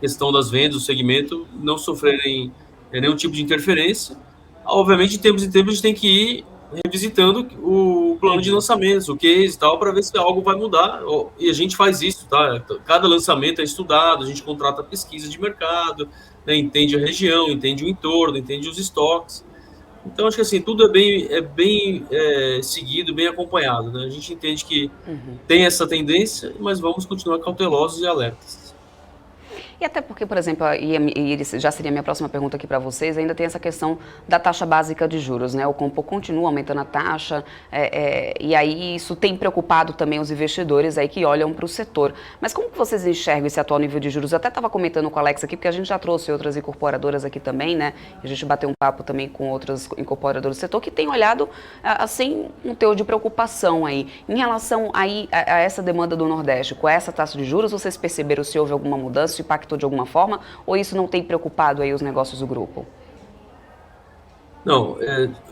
Speaker 3: questão das vendas, do segmento, não sofrerem nenhum tipo de interferência. Obviamente, de tempos em tempos, a gente tem que ir revisitando o plano de lançamentos, o case e tal, para ver se algo vai mudar. E a gente faz isso, tá? Cada lançamento é estudado, a gente contrata pesquisa de mercado, né? Entende a região, entende o entorno, entende os estoques. Então, acho que assim, tudo é bem seguido, bem acompanhado, né? A gente entende que tem essa tendência, mas vamos continuar cautelosos e alertas.
Speaker 1: E até porque, por exemplo, e já seria a minha próxima pergunta aqui para vocês, ainda tem essa questão da taxa básica de juros, né? O Compor continua aumentando a taxa, e aí isso tem preocupado também os investidores aí que olham para o setor. Mas como que vocês enxergam esse atual nível de juros? Eu até estava comentando com o Alex aqui, porque a gente já trouxe outras incorporadoras aqui também, né? A gente bateu um papo também com outras incorporadoras do setor que têm olhado, assim, um teor de preocupação aí. Em relação aí a essa demanda do Nordeste, com essa taxa de juros, vocês perceberam se houve alguma mudança, se impactou de alguma forma, ou isso não tem preocupado aí os negócios do grupo?
Speaker 3: Não,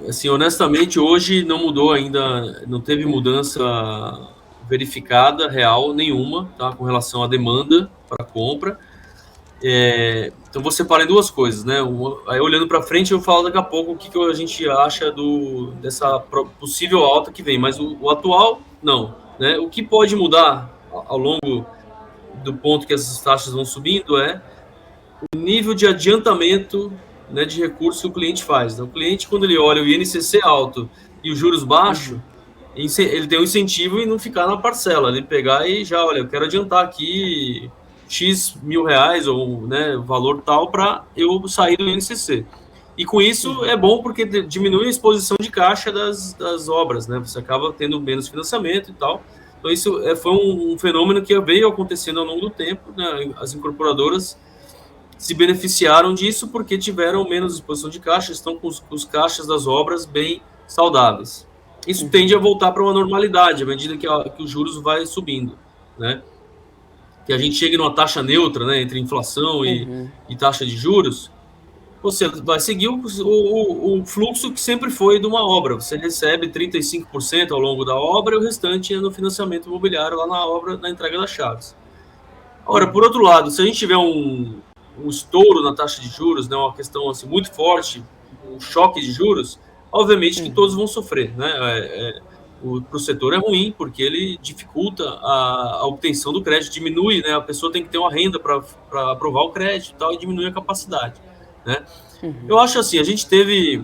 Speaker 3: assim, honestamente, hoje não mudou ainda, não teve mudança verificada, real, nenhuma, tá, com relação à demanda para compra. Então, vou separar em duas coisas, né? Aí, olhando para frente, eu falo daqui a pouco o que a gente acha dessa possível alta que vem, mas o atual, não. Né? O que pode mudar ao longo do ponto que essas taxas vão subindo é o nível de adiantamento, né, de recursos que o cliente faz. Então, o cliente, quando ele olha o INCC alto e os juros baixos, ele tem um incentivo em não ficar na parcela, ele pegar e já, olha, eu quero adiantar aqui X mil reais ou, né, valor tal para eu sair do INCC. E com isso é bom porque diminui a exposição de caixa das obras, né? Você acaba tendo menos financiamento e tal. Então, isso foi um fenômeno que veio acontecendo ao longo do tempo, né? As incorporadoras se beneficiaram disso porque tiveram menos exposição de caixa, estão com os caixas das obras bem saudáveis. isso tende a voltar para uma normalidade à medida que os juros vai subindo, né? Que a gente chegue numa taxa neutra, né, entre inflação e taxa de juros, você vai seguir o fluxo que sempre foi de uma obra. Você recebe 35% ao longo da obra e o restante é no financiamento imobiliário, lá na obra, na entrega das chaves. Agora, por outro lado, se a gente tiver um estouro na taxa de juros, né, uma questão assim, muito forte, um choque de juros, obviamente que todos vão sofrer, né? Para o setor é ruim, porque ele dificulta a obtenção do crédito, diminui, né? A pessoa tem que ter uma renda para aprovar o crédito e tal, e diminui a capacidade, né? Eu acho assim, a gente teve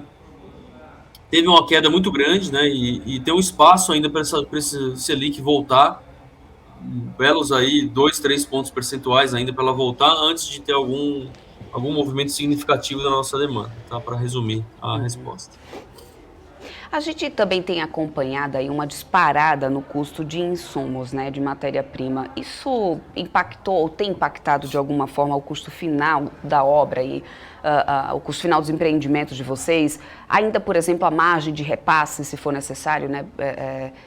Speaker 3: uma queda muito grande, né? E tem um espaço ainda para esse Selic voltar, belos aí 2, 3 pontos percentuais ainda para ela voltar antes de ter algum movimento significativo da nossa demanda, tá? Para resumir a resposta.
Speaker 1: A gente também tem acompanhado aí uma disparada no custo de insumos, né, de matéria-prima. Isso impactou ou tem impactado de alguma forma o custo final da obra e o custo final dos empreendimentos de vocês? Ainda, por exemplo, a margem de repasse, se for necessário, né,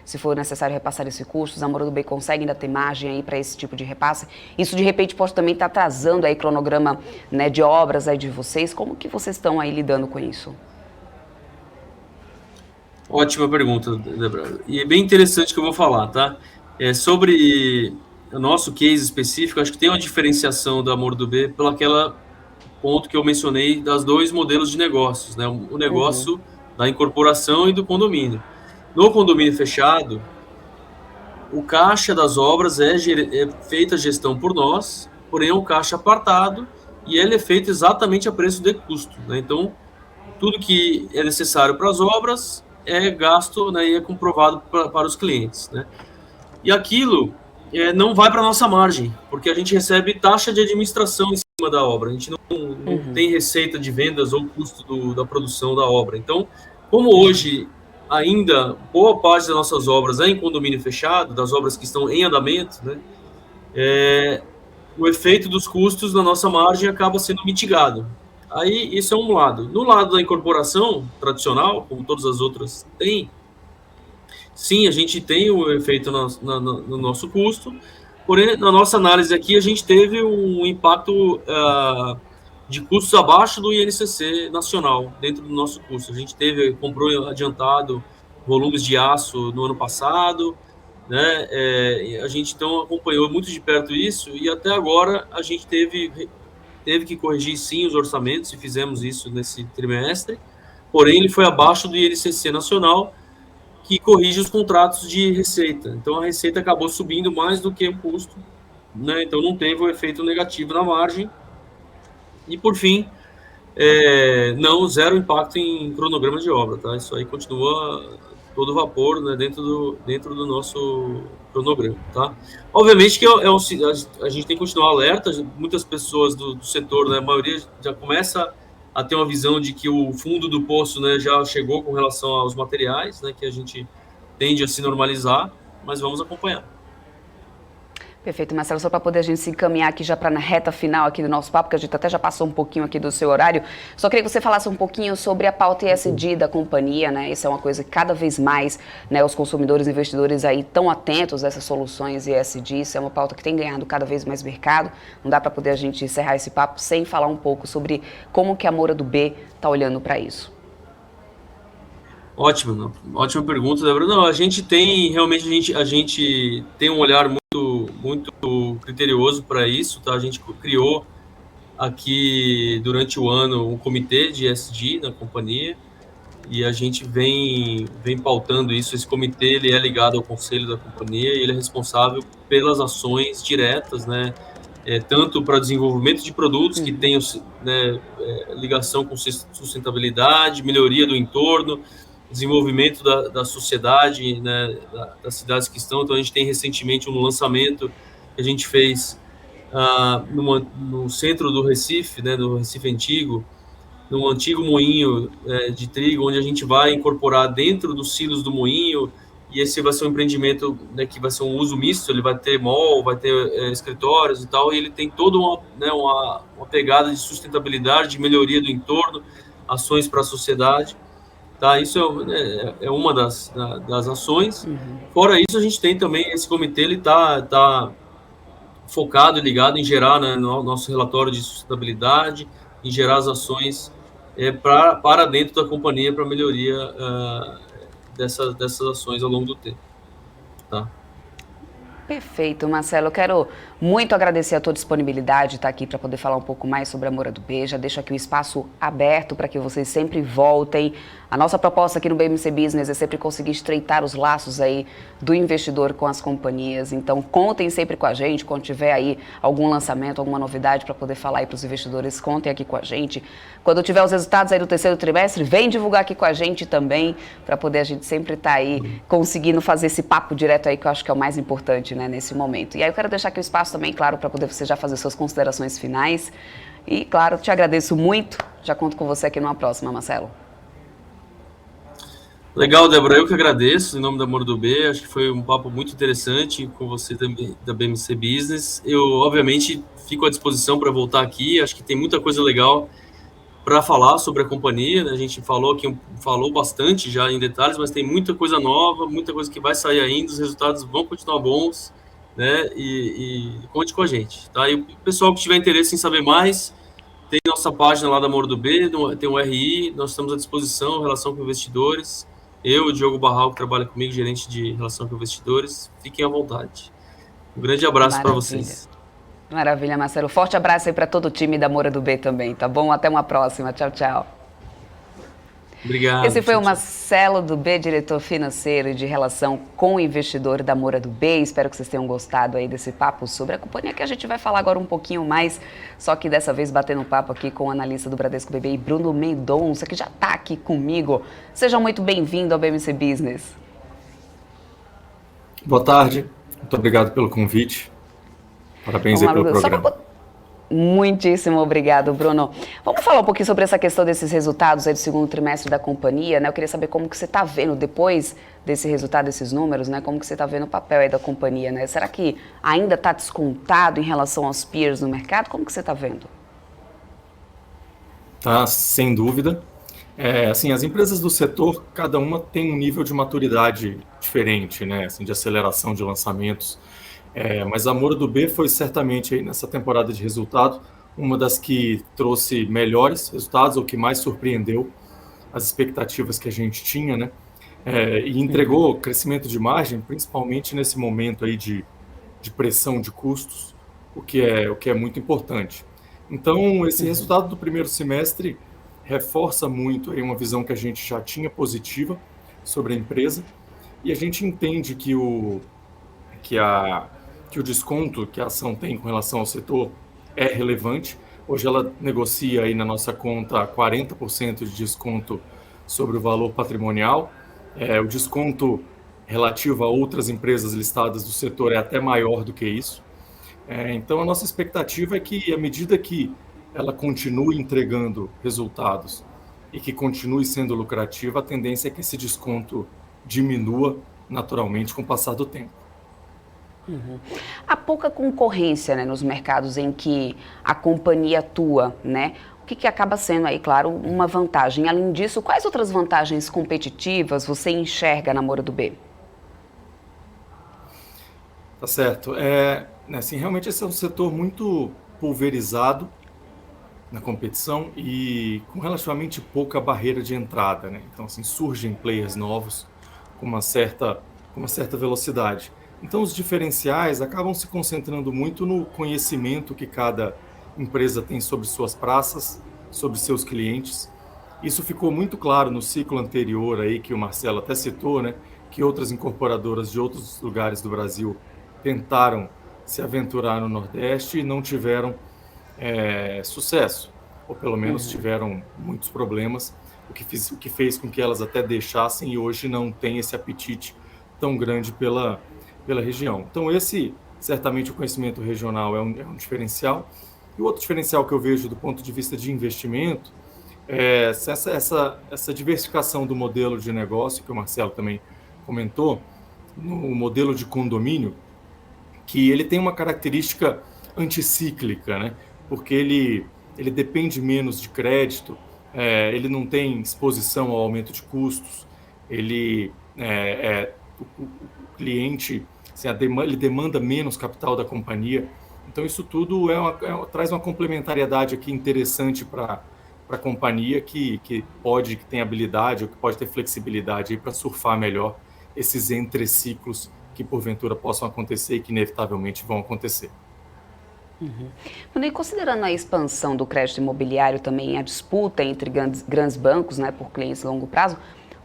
Speaker 1: se for necessário repassar esse custo, a Moura do Bem consegue ainda ter margem aí para esse tipo de repasse? Isso de repente pode também estar atrasando aí cronograma, né, de obras aí de vocês. Como que vocês estão aí lidando com isso?
Speaker 3: Ótima pergunta, Débora. E é bem interessante que eu vou falar, tá? Sobre o nosso case específico, acho que tem uma diferenciação da Moura do B pelo aquele ponto que eu mencionei das dois modelos de negócios, né? O negócio da incorporação e do condomínio. No condomínio fechado, o caixa das obras é feita a gestão por nós, porém é um caixa apartado e ele é feito exatamente a preço de custo, né? Então, tudo que é necessário para as obras é gasto, né, e é comprovado para os clientes, né? E aquilo não vai para a nossa margem, porque a gente recebe taxa de administração em cima da obra. A gente não tem receita de vendas ou custo da produção da obra. Então, como hoje ainda boa parte das nossas obras é em condomínio fechado, das obras que estão em andamento, né, o efeito dos custos na nossa margem acaba sendo mitigado. Aí, isso é um lado. No lado da incorporação tradicional, como todas as outras têm, sim, a gente tem o efeito no nosso custo, porém, na nossa análise aqui, a gente teve um impacto de custos abaixo do INCC nacional, dentro do nosso custo. A gente comprou adiantado volumes de aço no ano passado, né? A gente, então, acompanhou muito de perto isso, e até agora a gente teve que corrigir, sim, os orçamentos, e fizemos isso nesse trimestre, porém ele foi abaixo do INCC nacional, que corrige os contratos de receita. Então, a receita acabou subindo mais do que o custo, né? Então, não teve o efeito negativo na margem. E, por fim, zero impacto em cronograma de obra, tá? Isso aí continua todo vapor, né, dentro do nosso cronograma, tá? Obviamente que a gente tem que continuar alerta. Muitas pessoas do setor, né, a maioria já começa a ter uma visão de que o fundo do poço, né, já chegou com relação aos materiais, né, que a gente tende a se normalizar, mas vamos acompanhar.
Speaker 1: Perfeito, Marcelo, só para poder a gente se encaminhar aqui já para na reta final aqui do nosso papo, que a gente até já passou um pouquinho aqui do seu horário, só queria que você falasse um pouquinho sobre a pauta ESG da companhia, né? Isso é uma coisa que cada vez mais, né, os consumidores e investidores aí estão atentos a essas soluções ESG. Isso é uma pauta que tem ganhado cada vez mais mercado. Não dá para poder a gente encerrar esse papo sem falar um pouco sobre como que a Moura do B está olhando para isso.
Speaker 3: Ótima pergunta, Débora. Não, a gente tem um olhar muito criterioso para isso, tá? A gente criou aqui durante o ano um comitê de ESG na companhia e a gente vem pautando isso. Esse comitê, ele é ligado ao conselho da companhia e ele é responsável pelas ações diretas, né? Tanto para desenvolvimento de produtos que tenham, né, ligação com sustentabilidade, melhoria do entorno, desenvolvimento da sociedade, né, das cidades que estão. Então, a gente tem recentemente um lançamento que a gente fez no centro do Recife, né, do Recife Antigo, num antigo moinho de trigo, onde a gente vai incorporar dentro dos silos do moinho, e esse vai ser um empreendimento, né, que vai ser um uso misto. Ele vai ter mall, vai ter escritórios e tal, e ele tem toda uma pegada de sustentabilidade, de melhoria do entorno, ações para a sociedade. Tá? Isso é uma das ações. Fora isso, a gente tem também esse comitê, ele tá focado e ligado em gerar, né, no nosso relatório de sustentabilidade, em gerar as ações para dentro da companhia para melhoria dessas ações ao longo do tempo. Tá?
Speaker 1: Perfeito, Marcelo. Eu quero muito agradecer a tua disponibilidade de estar aqui para poder falar um pouco mais sobre a Moura do B. Já deixo aqui o espaço aberto para que vocês sempre voltem. A nossa proposta aqui no BMC Business é sempre conseguir estreitar os laços aí do investidor com as companhias. Então, contem sempre com a gente. Quando tiver aí algum lançamento, alguma novidade para poder falar aí para os investidores, contem aqui com a gente. Quando tiver os resultados aí do terceiro trimestre, vem divulgar aqui com a gente também, para poder a gente sempre estar aí conseguindo fazer esse papo direto aí, que eu acho que é o mais importante, né, nesse momento. E aí eu quero deixar aqui o espaço também, claro, para poder você já fazer suas considerações finais. E, claro, te agradeço muito. Já conto com você aqui numa próxima, Marcelo.
Speaker 3: Legal, Débora, eu que agradeço em nome da Moura do B, acho que foi um papo muito interessante com você também da BMC Business. Eu, obviamente, fico à disposição para voltar aqui, acho que tem muita coisa legal para falar sobre a companhia, né? A gente falou bastante já em detalhes, mas tem muita coisa nova, muita coisa que vai sair ainda, os resultados vão continuar bons, né? E conte com a gente, tá? E o pessoal que tiver interesse em saber mais, tem nossa página lá da Moura do B, tem um RI, nós estamos à disposição, relação com investidores. Eu, o Diogo Barral, que trabalha comigo, gerente de relação com investidores, fiquem à vontade. Um grande abraço para vocês.
Speaker 1: Maravilha, Marcelo. Forte abraço aí para todo o time da Moura do B também, tá bom? Até uma próxima. Tchau, tchau.
Speaker 3: Obrigado.
Speaker 1: Esse foi o Marcelo do B, diretor financeiro e de relação com o investidor da Moura do B. Espero que vocês tenham gostado aí desse papo sobre a companhia, que a gente vai falar agora um pouquinho mais, só que dessa vez batendo um papo aqui com o analista do Bradesco BBI, Bruno Mendonça, que já está aqui comigo. Seja muito bem-vindo ao BMC Business.
Speaker 4: Boa tarde, muito obrigado pelo convite. Parabéns aí pelo programa.
Speaker 1: Muitíssimo obrigado, Bruno. Vamos falar um pouquinho sobre essa questão desses resultados aí do segundo trimestre da companhia, né? Eu queria saber como que você está vendo, depois desse resultado, desses números, né? Como que você está vendo o papel aí da companhia, né? Será que ainda está descontado em relação aos peers no mercado? Como que você está vendo?
Speaker 4: Tá, sem dúvida. Assim, as empresas do setor, cada uma tem um nível de maturidade diferente, né? Assim, de aceleração de lançamentos. Mas a Moura do B foi certamente, aí, nessa temporada de resultado, uma das que trouxe melhores resultados, ou que mais surpreendeu as expectativas que a gente tinha, né? E entregou crescimento de margem, principalmente nesse momento aí de pressão de custos, o que é muito importante. Então, esse resultado do primeiro semestre reforça muito aí uma visão que a gente já tinha positiva sobre a empresa, e a gente entende que o desconto que a ação tem com relação ao setor é relevante. Hoje ela negocia aí na nossa conta 40% de desconto sobre o valor patrimonial. O desconto relativo a outras empresas listadas do setor é até maior do que isso. Então a nossa expectativa é que, à medida que ela continue entregando resultados e que continue sendo lucrativa, a tendência é que esse desconto diminua naturalmente com o passar do tempo.
Speaker 1: Há pouca concorrência, né, nos mercados em que a companhia atua, né? O que acaba sendo aí, claro, uma vantagem. Além disso, quais outras vantagens competitivas você enxerga na Moura do B?
Speaker 4: Tá certo. Assim, realmente esse é um setor muito pulverizado na competição e com relativamente pouca barreira de entrada, né? Então, assim, surgem players novos com uma certa velocidade. Então, os diferenciais acabam se concentrando muito no conhecimento que cada empresa tem sobre suas praças, sobre seus clientes. Isso ficou muito claro no ciclo anterior aí, que o Marcelo até citou, né? Que outras incorporadoras de outros lugares do Brasil tentaram se aventurar no Nordeste e não tiveram sucesso, ou pelo menos tiveram muitos problemas, o que fez com que elas até deixassem e hoje não tem esse apetite tão grande pela região. Então certamente o conhecimento regional é um diferencial. E o outro diferencial que eu vejo do ponto de vista de investimento é essa diversificação do modelo de negócio, que o Marcelo também comentou, no modelo de condomínio, que ele tem uma característica anticíclica, né? Porque ele depende menos de crédito, ele não tem exposição ao aumento de custos, o cliente, assim, ele demanda menos capital da companhia. Então, isso tudo traz uma complementariedade aqui interessante para a companhia que tem habilidade ou que pode ter flexibilidade para surfar melhor esses entreciclos que porventura possam acontecer e que inevitavelmente vão acontecer.
Speaker 1: Uhum. E considerando a expansão do crédito imobiliário também, a disputa entre grandes bancos, né, por clientes a longo prazo,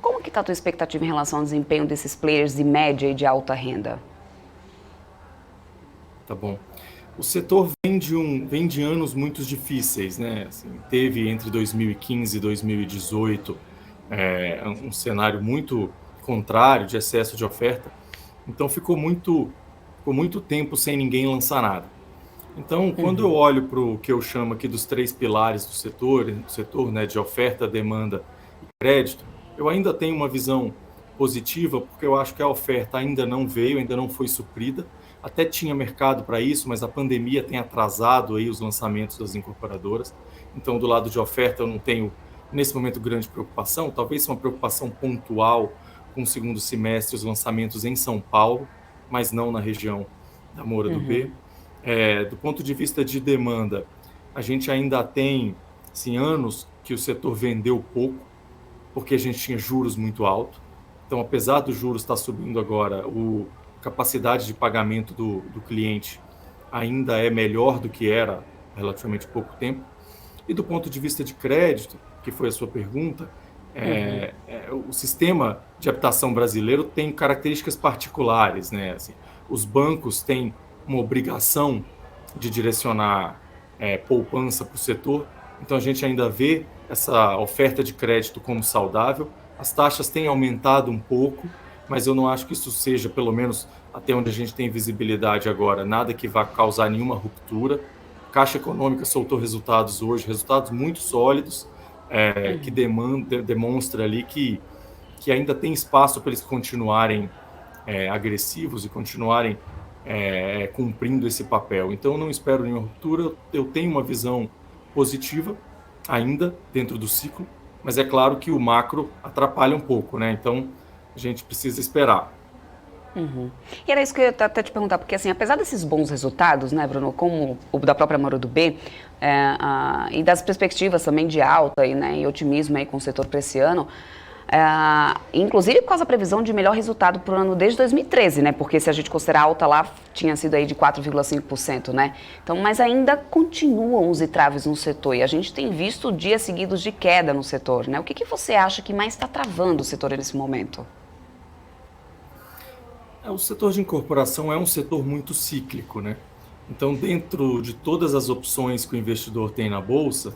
Speaker 1: como que está a tua expectativa em relação ao desempenho desses players de média e de alta renda?
Speaker 4: Tá bom. O setor vem de anos muito difíceis, né? Assim, teve entre 2015 e 2018 um cenário muito contrário de excesso de oferta. Então ficou muito tempo sem ninguém lançar nada. Então, quando eu olho para o que eu chamo aqui dos 3 pilares do setor, né, de oferta, demanda e crédito, eu ainda tenho uma visão positiva, porque eu acho que a oferta ainda não veio, ainda não foi suprida. Até tinha mercado para isso, mas a pandemia tem atrasado aí os lançamentos das incorporadoras. Então, do lado de oferta, eu não tenho, nesse momento, grande preocupação. Talvez uma preocupação pontual com o segundo semestre, os lançamentos em São Paulo, mas não na região da Moura do B. Do ponto de vista de demanda, a gente ainda tem assim, anos que o setor vendeu pouco, porque a gente tinha juros muito altos. Então, apesar dos juros estar subindo agora, a capacidade de pagamento do cliente ainda é melhor do que era há relativamente pouco tempo. E do ponto de vista de crédito, que foi a sua pergunta, o sistema de habitação brasileiro tem características particulares, né? Assim, os bancos têm uma obrigação de direcionar poupança para o setor, então a gente ainda vê essa oferta de crédito como saudável. As taxas têm aumentado um pouco, mas eu não acho que isso seja, pelo menos até onde a gente tem visibilidade agora, nada que vá causar nenhuma ruptura. Caixa Econômica soltou resultados hoje, resultados muito sólidos, que demonstra ali que ainda tem espaço para eles continuarem agressivos e continuarem cumprindo esse papel. Então, eu não espero nenhuma ruptura, eu tenho uma visão positiva ainda dentro do ciclo, mas é claro que o macro atrapalha um pouco, né? Então, a gente precisa esperar.
Speaker 1: E era isso que eu ia até te perguntar, porque assim, apesar desses bons resultados, né, Bruno, como o da própria Moura do B, e das perspectivas também de alta e otimismo aí com o setor para esse ano, inclusive por causa da previsão de melhor resultado para o ano desde 2013, né? Porque se a gente considerar alta lá, tinha sido aí de 4,5%, né? Então, mas ainda continuam os entraves no setor e a gente tem visto dias seguidos de queda no setor, né? O que você acha que mais está travando o setor nesse momento?
Speaker 4: O setor de incorporação é um setor muito cíclico, né? Então, dentro de todas as opções que o investidor tem na Bolsa,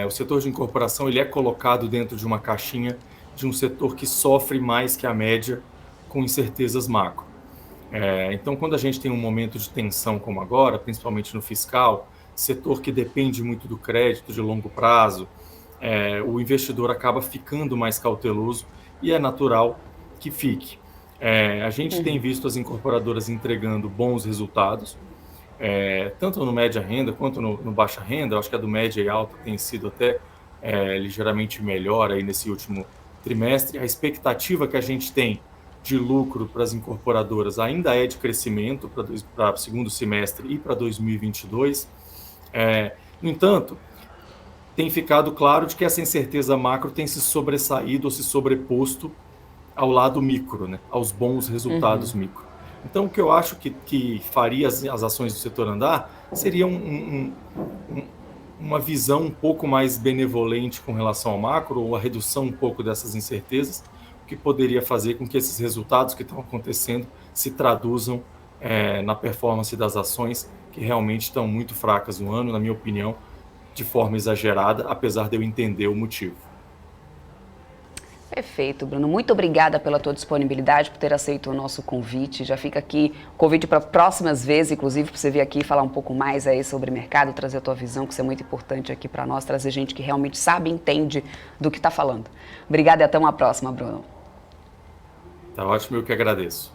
Speaker 4: o setor de incorporação ele é colocado dentro de uma caixinha de um setor que sofre mais que a média com incertezas macro. Então, quando a gente tem um momento de tensão como agora, principalmente no fiscal, setor que depende muito do crédito de longo prazo, o investidor acaba ficando mais cauteloso e é natural que fique. A gente tem visto as incorporadoras entregando bons resultados, tanto no média renda quanto no baixa renda. Eu acho que a do média e alta tem sido até ligeiramente melhor aí nesse último trimestre. A expectativa que a gente tem de lucro para as incorporadoras ainda é de crescimento para o segundo semestre e para 2022. No entanto, tem ficado claro de que essa incerteza macro tem se sobressaído ou se sobreposto ao lado micro, né? Aos bons resultados micro. Então, o que eu acho que faria as ações do setor andar seria uma visão um pouco mais benevolente com relação ao macro, ou a redução um pouco dessas incertezas, o que poderia fazer com que esses resultados que estão acontecendo se traduzam na performance das ações, que realmente estão muito fracas no ano, na minha opinião, de forma exagerada, apesar de eu entender o motivo.
Speaker 1: Perfeito, Bruno. Muito obrigada pela tua disponibilidade, por ter aceito o nosso convite. Já fica aqui o convite para próximas vezes, inclusive, para você vir aqui falar um pouco mais aí sobre o mercado, trazer a tua visão, que isso é muito importante aqui para nós, trazer gente que realmente sabe e entende do que está falando. Obrigada e até uma próxima, Bruno.
Speaker 4: Tá ótimo, eu que agradeço.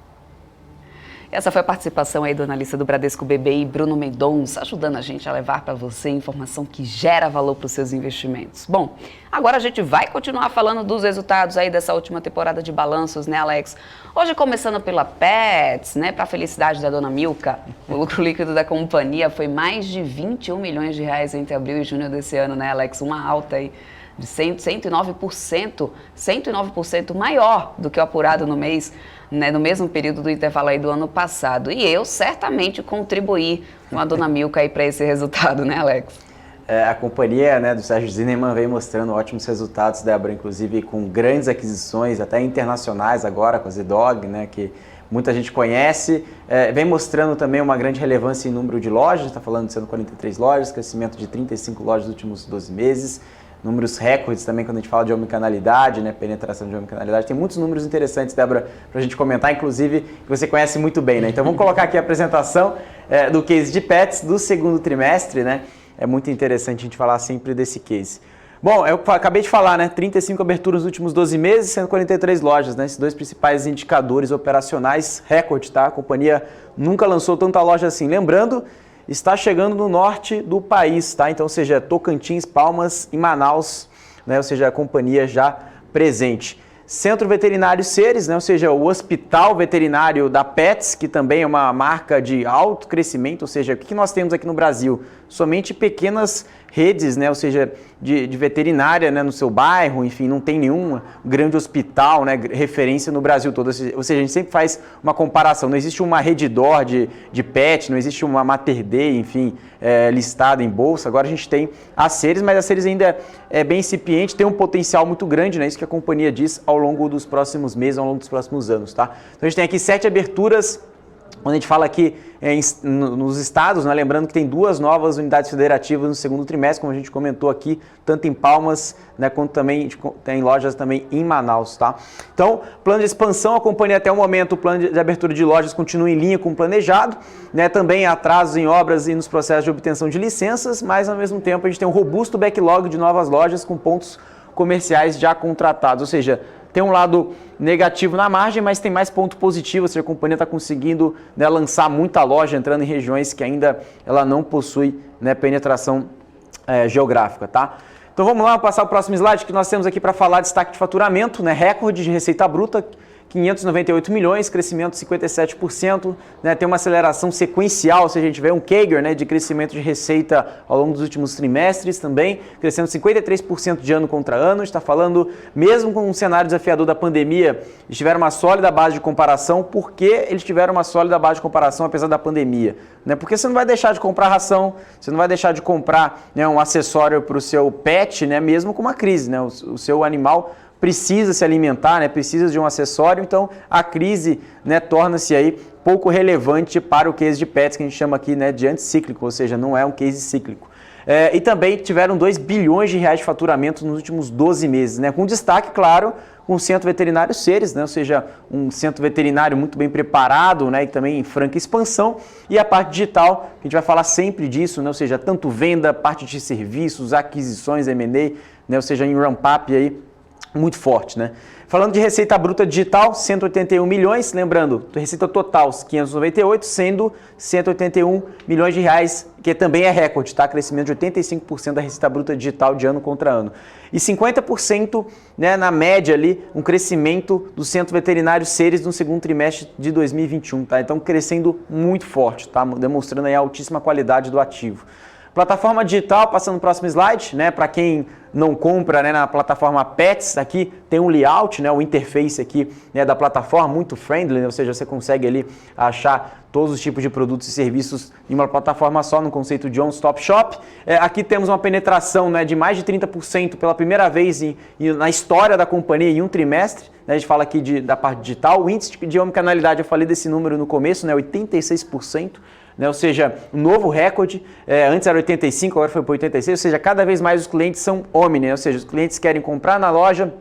Speaker 1: Essa foi a participação aí do analista do Bradesco BBI, Bruno Mendonça, ajudando a gente a levar para você informação que gera valor para os seus investimentos. Bom, agora a gente vai continuar falando dos resultados aí dessa última temporada de balanços, né, Alex? Hoje começando pela Petz, né, para a felicidade da dona Milka, o lucro líquido da companhia foi mais de 21 milhões de reais entre abril e junho desse ano, né, Alex? Uma alta aí de 109% maior do que o apurado no mês, né, no mesmo período do intervalo aí do ano passado. E eu certamente contribuí com a dona Milka aí para esse resultado, né, Alex?
Speaker 2: A companhia, né, do Sérgio Zinemann vem mostrando ótimos resultados, Débora, inclusive com grandes aquisições, até internacionais agora, com a Zedog, né, que muita gente conhece. Vem mostrando também uma grande relevância em número de lojas, está falando de 143 lojas, crescimento de 35 lojas nos últimos 12 meses. Números recordes também quando a gente fala de omnicanalidade, né, penetração de omnicanalidade. Tem muitos números interessantes, Débora, para a gente comentar, inclusive, que você conhece muito bem, né? Então vamos colocar aqui a apresentação do case de Petz do segundo trimestre, né? É muito interessante a gente falar sempre desse case. Bom, eu acabei de falar, né? 35 aberturas nos últimos 12 meses, 143 lojas, né? Esses dois principais indicadores operacionais, recorde, tá? A companhia nunca lançou tanta loja assim. Lembrando, está chegando no norte do país, tá? Então, ou seja, Tocantins, Palmas e Manaus, né? Ou seja, a companhia já presente. Centro Veterinário Seres, né? Ou seja, o hospital veterinário da Petz, que também é uma marca de alto crescimento, ou seja, o que nós temos aqui no Brasil? Somente pequenas redes, né? Ou seja, de veterinária, né, no seu bairro, enfim, não tem nenhum grande hospital, né, referência no Brasil todo. Ou seja, a gente sempre faz uma comparação, não existe uma Redditor de pet, não existe uma Mater Dei, enfim, listada em bolsa. Agora a gente tem a Seres, mas a Seres ainda é bem incipiente, tem um potencial muito grande, né, isso que a companhia diz ao longo dos próximos meses, ao longo dos próximos anos, tá? Então a gente tem aqui 7 aberturas. Quando a gente fala aqui nos estados, né, lembrando que tem 2 novas unidades federativas no segundo trimestre, como a gente comentou aqui, tanto em Palmas, né, quanto também tem lojas também em Manaus, tá? Então, plano de expansão, a companhia até o momento, o plano de abertura de lojas continua em linha com o planejado, né, também atrasos em obras e nos processos de obtenção de licenças, mas ao mesmo tempo a gente tem um robusto backlog de novas lojas com pontos comerciais já contratados, ou seja, tem um lado negativo na margem, mas tem mais ponto positivo, ou seja, a companhia está conseguindo, né, lançar muita loja, entrando em regiões que ainda ela não possui, né, penetração geográfica, tá? Então vamos lá, passar o próximo slide que nós temos aqui para falar de destaque de faturamento, né, recorde de receita bruta, 598 milhões, crescimento de 57%, né, tem uma aceleração sequencial, ou seja, a gente vê um CAGR, né, de crescimento de receita ao longo dos últimos trimestres também, crescendo 53% de ano contra ano. Está falando, mesmo com um cenário desafiador da pandemia, eles tiveram uma sólida base de comparação. Por que eles tiveram uma sólida base de comparação apesar da pandemia? Né, porque você não vai deixar de comprar ração, você não vai deixar de comprar, né, um acessório para o seu pet, né, mesmo com uma crise, né, o seu animal precisa se alimentar, né, precisa de um acessório, então a crise, né, torna-se aí pouco relevante para o case de Petz, que a gente chama aqui, né, de anticíclico, ou seja, não é um case cíclico. E também tiveram 2 bilhões de reais de faturamento nos últimos 12 meses, né, com destaque, claro, com o Centro Veterinário Seres, né, ou seja, um centro veterinário muito bem preparado, né, e também em franca expansão, e a parte digital, que a gente vai falar sempre disso, né, ou seja, tanto venda, parte de serviços, aquisições, M&A, né, ou seja, em ramp-up aí, muito forte, né? Falando de receita bruta digital, 181 milhões, lembrando, receita total 598, sendo 181 milhões de reais, que também é recorde, tá? Crescimento de 85% da receita bruta digital de ano contra ano. E 50%, né, na média ali, um crescimento do Centro Veterinário Seres no segundo trimestre de 2021, tá? Então crescendo muito forte, tá? Demonstrando aí a altíssima qualidade do ativo. Plataforma digital, passando no próximo slide, né? Para quem não compra, né, na plataforma Petz, aqui tem um layout, né, o interface aqui, né, da plataforma, muito friendly, né, ou seja, você consegue ali achar todos os tipos de produtos e serviços em uma plataforma só, no conceito de one-stop shop. Aqui temos uma penetração, né, de mais de 30% pela primeira vez na história da companhia em um trimestre. Né, a gente fala aqui da parte digital, o índice de omnicanalidade, eu falei desse número no começo, né, 86%. Né, ou seja, um novo recorde, antes era 85, agora foi para 86, ou seja, cada vez mais os clientes são omni, né, ou seja, os clientes querem comprar na loja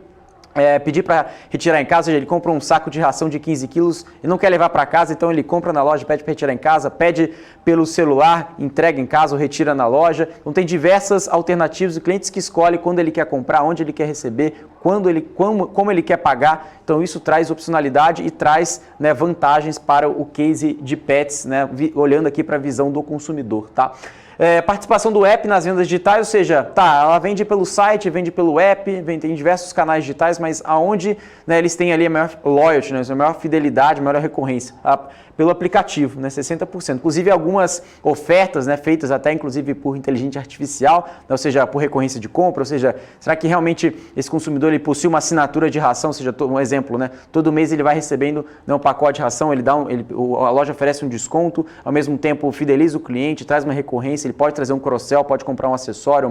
Speaker 2: pedir para retirar em casa, ou seja, ele compra um saco de ração de 15 quilos e não quer levar para casa, então ele compra na loja, pede para retirar em casa, pede pelo celular, entrega em casa ou retira na loja. Então tem diversas alternativas, o cliente que escolhe quando ele quer comprar, onde ele quer receber, como ele quer pagar. Então isso traz opcionalidade e traz, né, vantagens para o case de pets, né, olhando aqui para a visão do consumidor, tá? Participação do app nas vendas digitais, ou seja, ela vende pelo site, vende pelo app, tem diversos canais digitais, mas aonde, né, eles têm ali a maior loyalty, né, a maior fidelidade, a maior recorrência? Pelo aplicativo, né, 60%. Inclusive algumas ofertas, né, feitas até inclusive por inteligência artificial, né, ou seja, por recorrência de compra, ou seja, será que realmente esse consumidor ele possui uma assinatura de ração, ou seja, um exemplo, né, todo mês ele vai recebendo, né, um pacote de ração, a loja oferece um desconto, ao mesmo tempo fideliza o cliente, traz uma recorrência, ele pode trazer um cross-sell, pode comprar um acessório,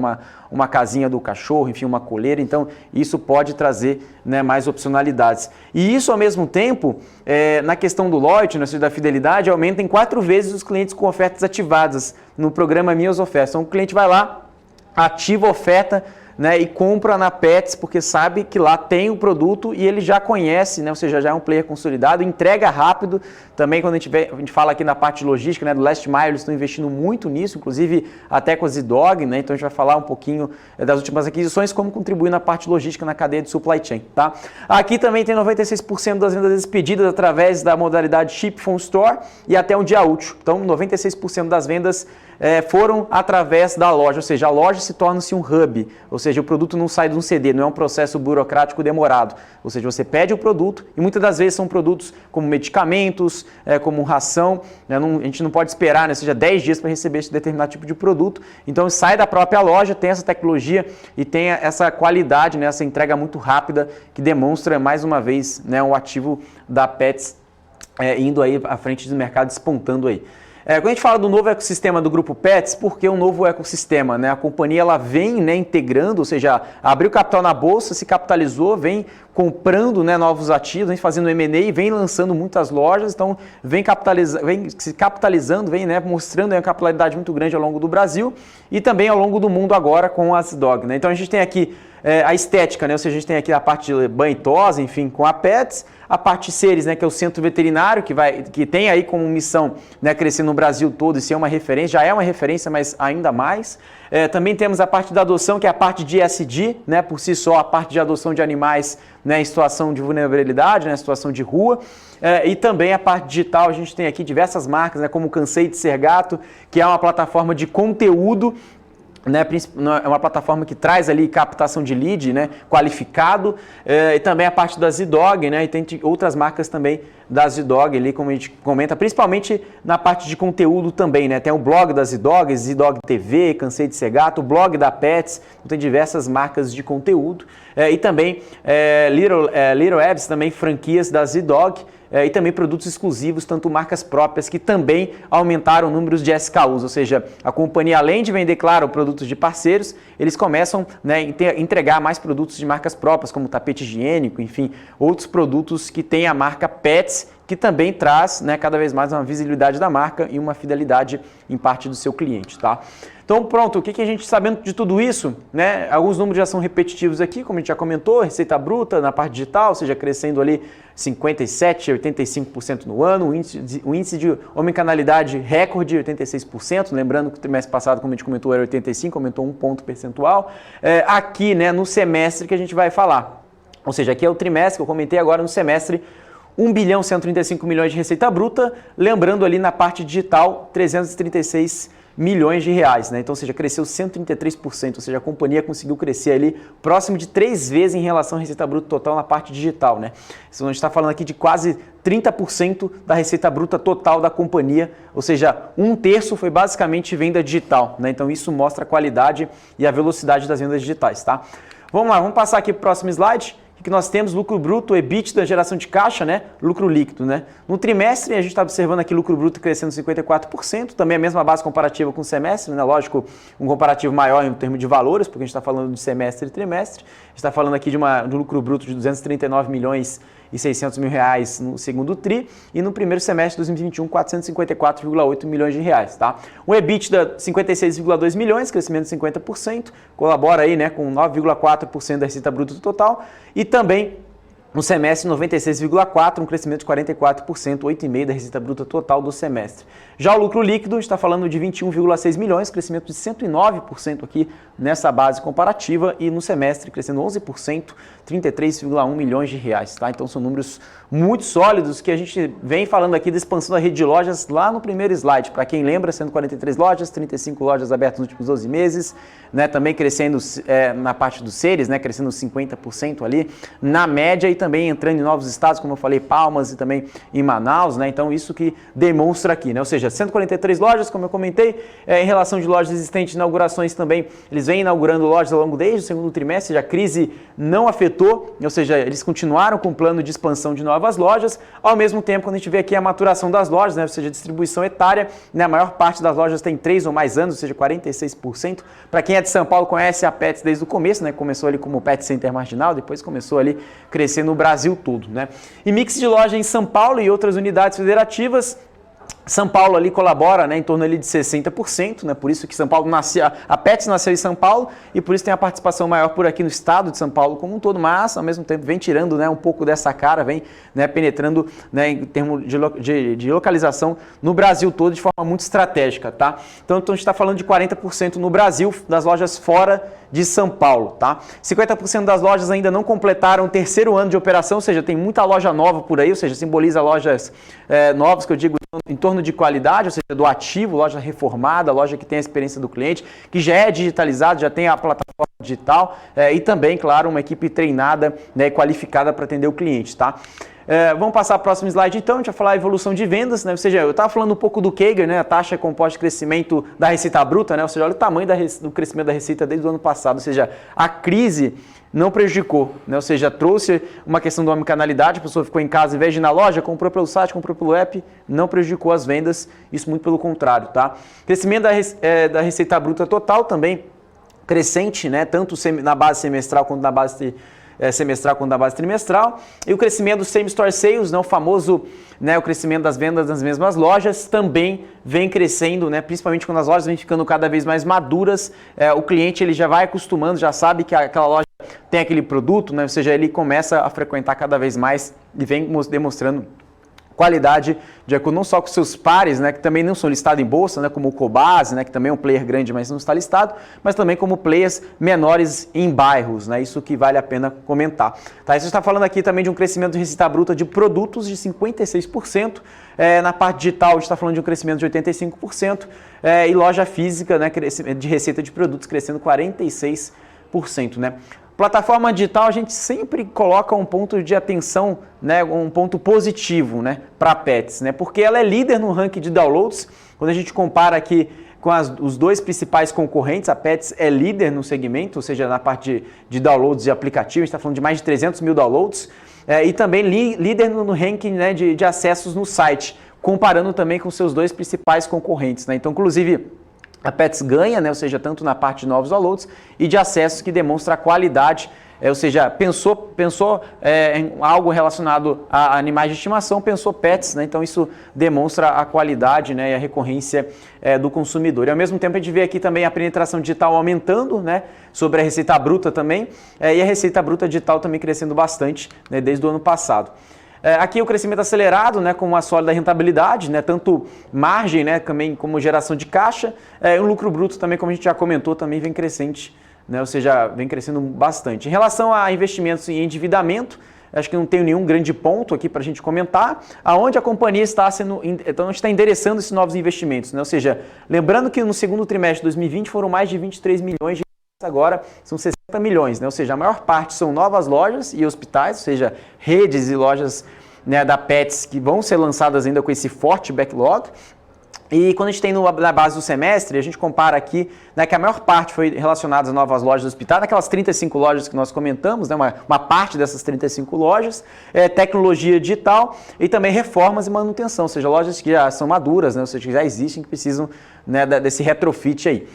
Speaker 2: uma casinha do cachorro, enfim, uma coleira, então isso pode trazer, né, mais opcionalidades. E isso ao mesmo tempo, na questão do loyalty, né, ou seja, da fidelidade, aumenta em 4 vezes os clientes com ofertas ativadas no programa Minhas Ofertas. Então o cliente vai lá, ativa a oferta, né, e compra na Pets porque sabe que lá tem o produto e ele já conhece, né, ou seja, já é um player consolidado, entrega rápido. Também quando a gente fala aqui na parte de logística, né, do Last Mile, eles estão investindo muito nisso, inclusive até com a Zidog, né, então a gente vai falar um pouquinho das últimas aquisições, como contribuir na parte logística, na cadeia de supply chain, tá? Aqui também tem 96% das vendas expedidas através da modalidade Ship from Store e até um dia útil. Então 96% das vendas foram através da loja, ou seja, a loja se torna-se um hub, ou seja, o produto não sai de um CD, não é um processo burocrático demorado, ou seja, você pede o produto e muitas das vezes são produtos como medicamentos, como ração, né? A gente não pode esperar, né, seja 10 dias para receber esse determinado tipo de produto, então sai da própria loja, tem essa tecnologia e tem essa qualidade, né, essa entrega muito rápida que demonstra mais uma vez, né, o ativo da Pets indo aí à frente do mercado, despontando aí. Quando a gente fala do novo ecossistema do Grupo Pets, por que um novo ecossistema? Né? A companhia ela vem, né, integrando, ou seja, abriu capital na bolsa, se capitalizou, vem comprando, né, novos ativos, vem fazendo M&A, vem lançando muitas lojas, então vem se capitalizando, vem, né, mostrando uma capitalidade muito grande ao longo do Brasil e também ao longo do mundo agora com a Zidog. Né? Então a gente tem aqui a estética, né? Ou seja, a gente tem aqui a parte de banho e tosa, enfim, com a Pets, a parte Seres, né, que é o centro veterinário, que tem aí como missão, né, crescer no Brasil todo e ser uma referência, já é uma referência, mas ainda mais. Também temos a parte da adoção, que é a parte de ESG, né, por si só, a parte de adoção de animais, né, em situação de vulnerabilidade, né, situação de rua. E também a parte digital, a gente tem aqui diversas marcas, né, como Cansei de Ser Gato, que é uma plataforma de conteúdo, né, é uma plataforma que traz ali captação de lead, né, qualificado, e também a parte da Zidog, né, e tem outras marcas também da Zidog ali, como a gente comenta, principalmente na parte de conteúdo também, né, tem o blog da Zidog, Zidog TV, Cansei de Ser Gato, o blog da Pets, tem diversas marcas de conteúdo, e também Little Abs, também franquias da Zidog, e também produtos exclusivos, tanto marcas próprias, que também aumentaram números de SKUs, ou seja, a companhia, além de vender, claro, produtos de parceiros, eles começam, né, a entregar mais produtos de marcas próprias, como tapete higiênico, enfim, outros produtos que tem a marca Pets, que também traz, né, cada vez mais uma visibilidade da marca e uma fidelidade em parte do seu cliente, tá? Então pronto, o que a gente sabendo de tudo isso, né? Alguns números já são repetitivos aqui, como a gente já comentou, receita bruta na parte digital, ou seja, crescendo ali 57%, 85% no ano, o índice de omnicanalidade recorde, 86%, lembrando que o trimestre passado, como a gente comentou, era 85%, aumentou 1 ponto percentual. Aqui, né, no semestre que a gente vai falar, ou seja, aqui é o trimestre que eu comentei agora no semestre, 1.135 bilhões de receita bruta, lembrando ali na parte digital, 336 milhões de reais, né? Então, ou seja, cresceu 133%, ou seja, a companhia conseguiu crescer ali próximo de 3 vezes em relação à receita bruta total na parte digital, né? Então, a gente está falando aqui de quase 30% da receita bruta total da companhia, ou seja, 1/3 foi basicamente venda digital, né? Então, isso mostra a qualidade e a velocidade das vendas digitais, tá? Vamos lá, vamos passar aqui para o próximo slide. Que nós temos lucro bruto, EBITDA, geração de caixa, né? Lucro líquido, né? No trimestre, a gente está observando aqui lucro bruto crescendo 54%, também a mesma base comparativa com o semestre, né? Lógico, um comparativo maior em termos de valores, porque a gente está falando de semestre e trimestre. A gente está falando aqui de um lucro bruto de 239 milhões e 600 mil reais no segundo TRI e no primeiro semestre de 2021, 454,8 milhões de reais, tá? O EBITDA, 56,2 milhões, crescimento de 50%, colabora aí, né, com 9,4% da receita bruta do total e também no semestre, 96,4%, um crescimento de 44%, 8,5% da receita bruta total do semestre. Já o lucro líquido está falando de 21,6 milhões, crescimento de 109% aqui nessa base comparativa e no semestre crescendo 11%, 33,1 milhões de reais, tá? Então são números muito sólidos que a gente vem falando aqui da expansão da rede de lojas lá no primeiro slide. Para quem lembra, sendo 43 lojas, 35 lojas abertas nos últimos 12 meses, né? Também crescendo na parte dos seres, né? Crescendo 50% ali na média e também entrando em novos estados, como eu falei, Palmas e também em Manaus, né? Então isso que demonstra aqui, né? Ou seja, 143 lojas, como eu comentei, em relação de lojas existentes, inaugurações também, eles vêm inaugurando lojas ao longo desde o segundo trimestre, a crise não afetou, ou seja, eles continuaram com o plano de expansão de novas lojas, ao mesmo tempo, quando a gente vê aqui a maturação das lojas, né? Ou seja, a distribuição etária, né? A maior parte das lojas tem 3 ou mais anos, ou seja, 46%. Para quem é de São Paulo, conhece a Petz desde o começo, né? Começou ali como Pet Center Marginal, depois começou ali crescer no Brasil todo, né? E mix de loja em São Paulo e outras unidades federativas, São Paulo ali colabora, né, em torno ali de 60%, né, por isso que São Paulo nasceu, a Petz nasceu em São Paulo e por isso tem a participação maior por aqui no estado de São Paulo como um todo, mas ao mesmo tempo vem tirando, né, um pouco dessa cara, vem, né, penetrando, né, em termos de localização no Brasil todo de forma muito estratégica, tá? Então a gente está falando de 40% no Brasil das lojas fora de São Paulo, tá? 50% das lojas ainda não completaram o terceiro ano de operação, ou seja, tem muita loja nova por aí, ou seja, simboliza lojas novas, que eu digo, em torno de qualidade, ou seja, do ativo, loja reformada, loja que tem a experiência do cliente, que já é digitalizada, já tem a plataforma digital e também, claro, uma equipe treinada, né, e qualificada para atender o cliente, tá? Vamos passar para o próximo slide então, a gente vai falar a evolução de vendas, né? Ou seja, eu estava falando um pouco do CAGR, né? A taxa composta de crescimento da receita bruta, né? Ou seja, olha o tamanho do crescimento da receita desde o ano passado, ou seja, a crise não prejudicou, né? Ou seja, trouxe uma questão de omnicanalidade, a pessoa ficou em casa, em vez de ir na loja, comprou pelo site, comprou pelo app, não prejudicou as vendas, isso muito pelo contrário, tá? Crescimento da receita bruta total também crescente, né? Tanto na base semestral quanto na base semestral quanto na base trimestral, e o crescimento do same store sales, né, o famoso, né, o crescimento das vendas nas mesmas lojas também vem crescendo, né, principalmente quando as lojas vêm ficando cada vez mais maduras, o cliente ele já vai acostumando, já sabe que aquela loja tem aquele produto, né, ou seja, ele começa a frequentar cada vez mais e vem demonstrando qualidade de acordo não só com seus pares, né, que também não são listados em bolsa, né, como o Cobase, né, que também é um player grande, mas não está listado, mas também como players menores em bairros, né, isso que vale a pena comentar. Tá, isso está falando aqui também de um crescimento de receita bruta de produtos de 56%, na parte digital a gente está falando de um crescimento de 85%, e loja física, né, de receita de produtos crescendo 46%, né. Plataforma digital, a gente sempre coloca um ponto de atenção, né, um ponto positivo, né, para a Petz, né, porque ela é líder no ranking de downloads. Quando a gente compara aqui com os dois principais concorrentes, a Petz é líder no segmento, ou seja, na parte de downloads de aplicativo, a gente está falando de mais de 300 mil downloads, e também líder no ranking, né, de acessos no site, comparando também com seus dois principais concorrentes, né. Então, inclusive, a Petz ganha, né, ou seja, tanto na parte de novos downloads e de acessos que demonstra a qualidade, ou seja, pensou em algo relacionado a animais de estimação, pensou Petz, né, então isso demonstra a qualidade, né, e a recorrência do consumidor. E ao mesmo tempo a gente vê aqui também a penetração digital aumentando, né, sobre a receita bruta também, e a receita bruta digital também crescendo bastante, né, desde o ano passado. Aqui o crescimento acelerado, né, com uma sólida rentabilidade, né, tanto margem, né, também como geração de caixa, o lucro bruto também, como a gente já comentou, também vem crescente, né, ou seja, vem crescendo bastante. Em relação a investimentos em endividamento, acho que não tenho nenhum grande ponto aqui para a gente comentar, aonde a companhia está então a gente está endereçando esses novos investimentos, né, ou seja, lembrando que no segundo trimestre de 2020 foram mais de 23 milhões de agora são 60 milhões, né? Ou seja, a maior parte são novas lojas e hospitais, ou seja, redes e lojas, né, da Petz que vão ser lançadas ainda com esse forte backlog. E quando a gente tem na base do semestre, a gente compara aqui, né, que a maior parte foi relacionada às novas lojas do hospital, naquelas 35 lojas que nós comentamos, né, uma parte dessas 35 lojas, tecnologia digital e também reformas e manutenção, ou seja, lojas que já são maduras, né, ou seja, que já existem, que precisam, né, desse retrofit aí.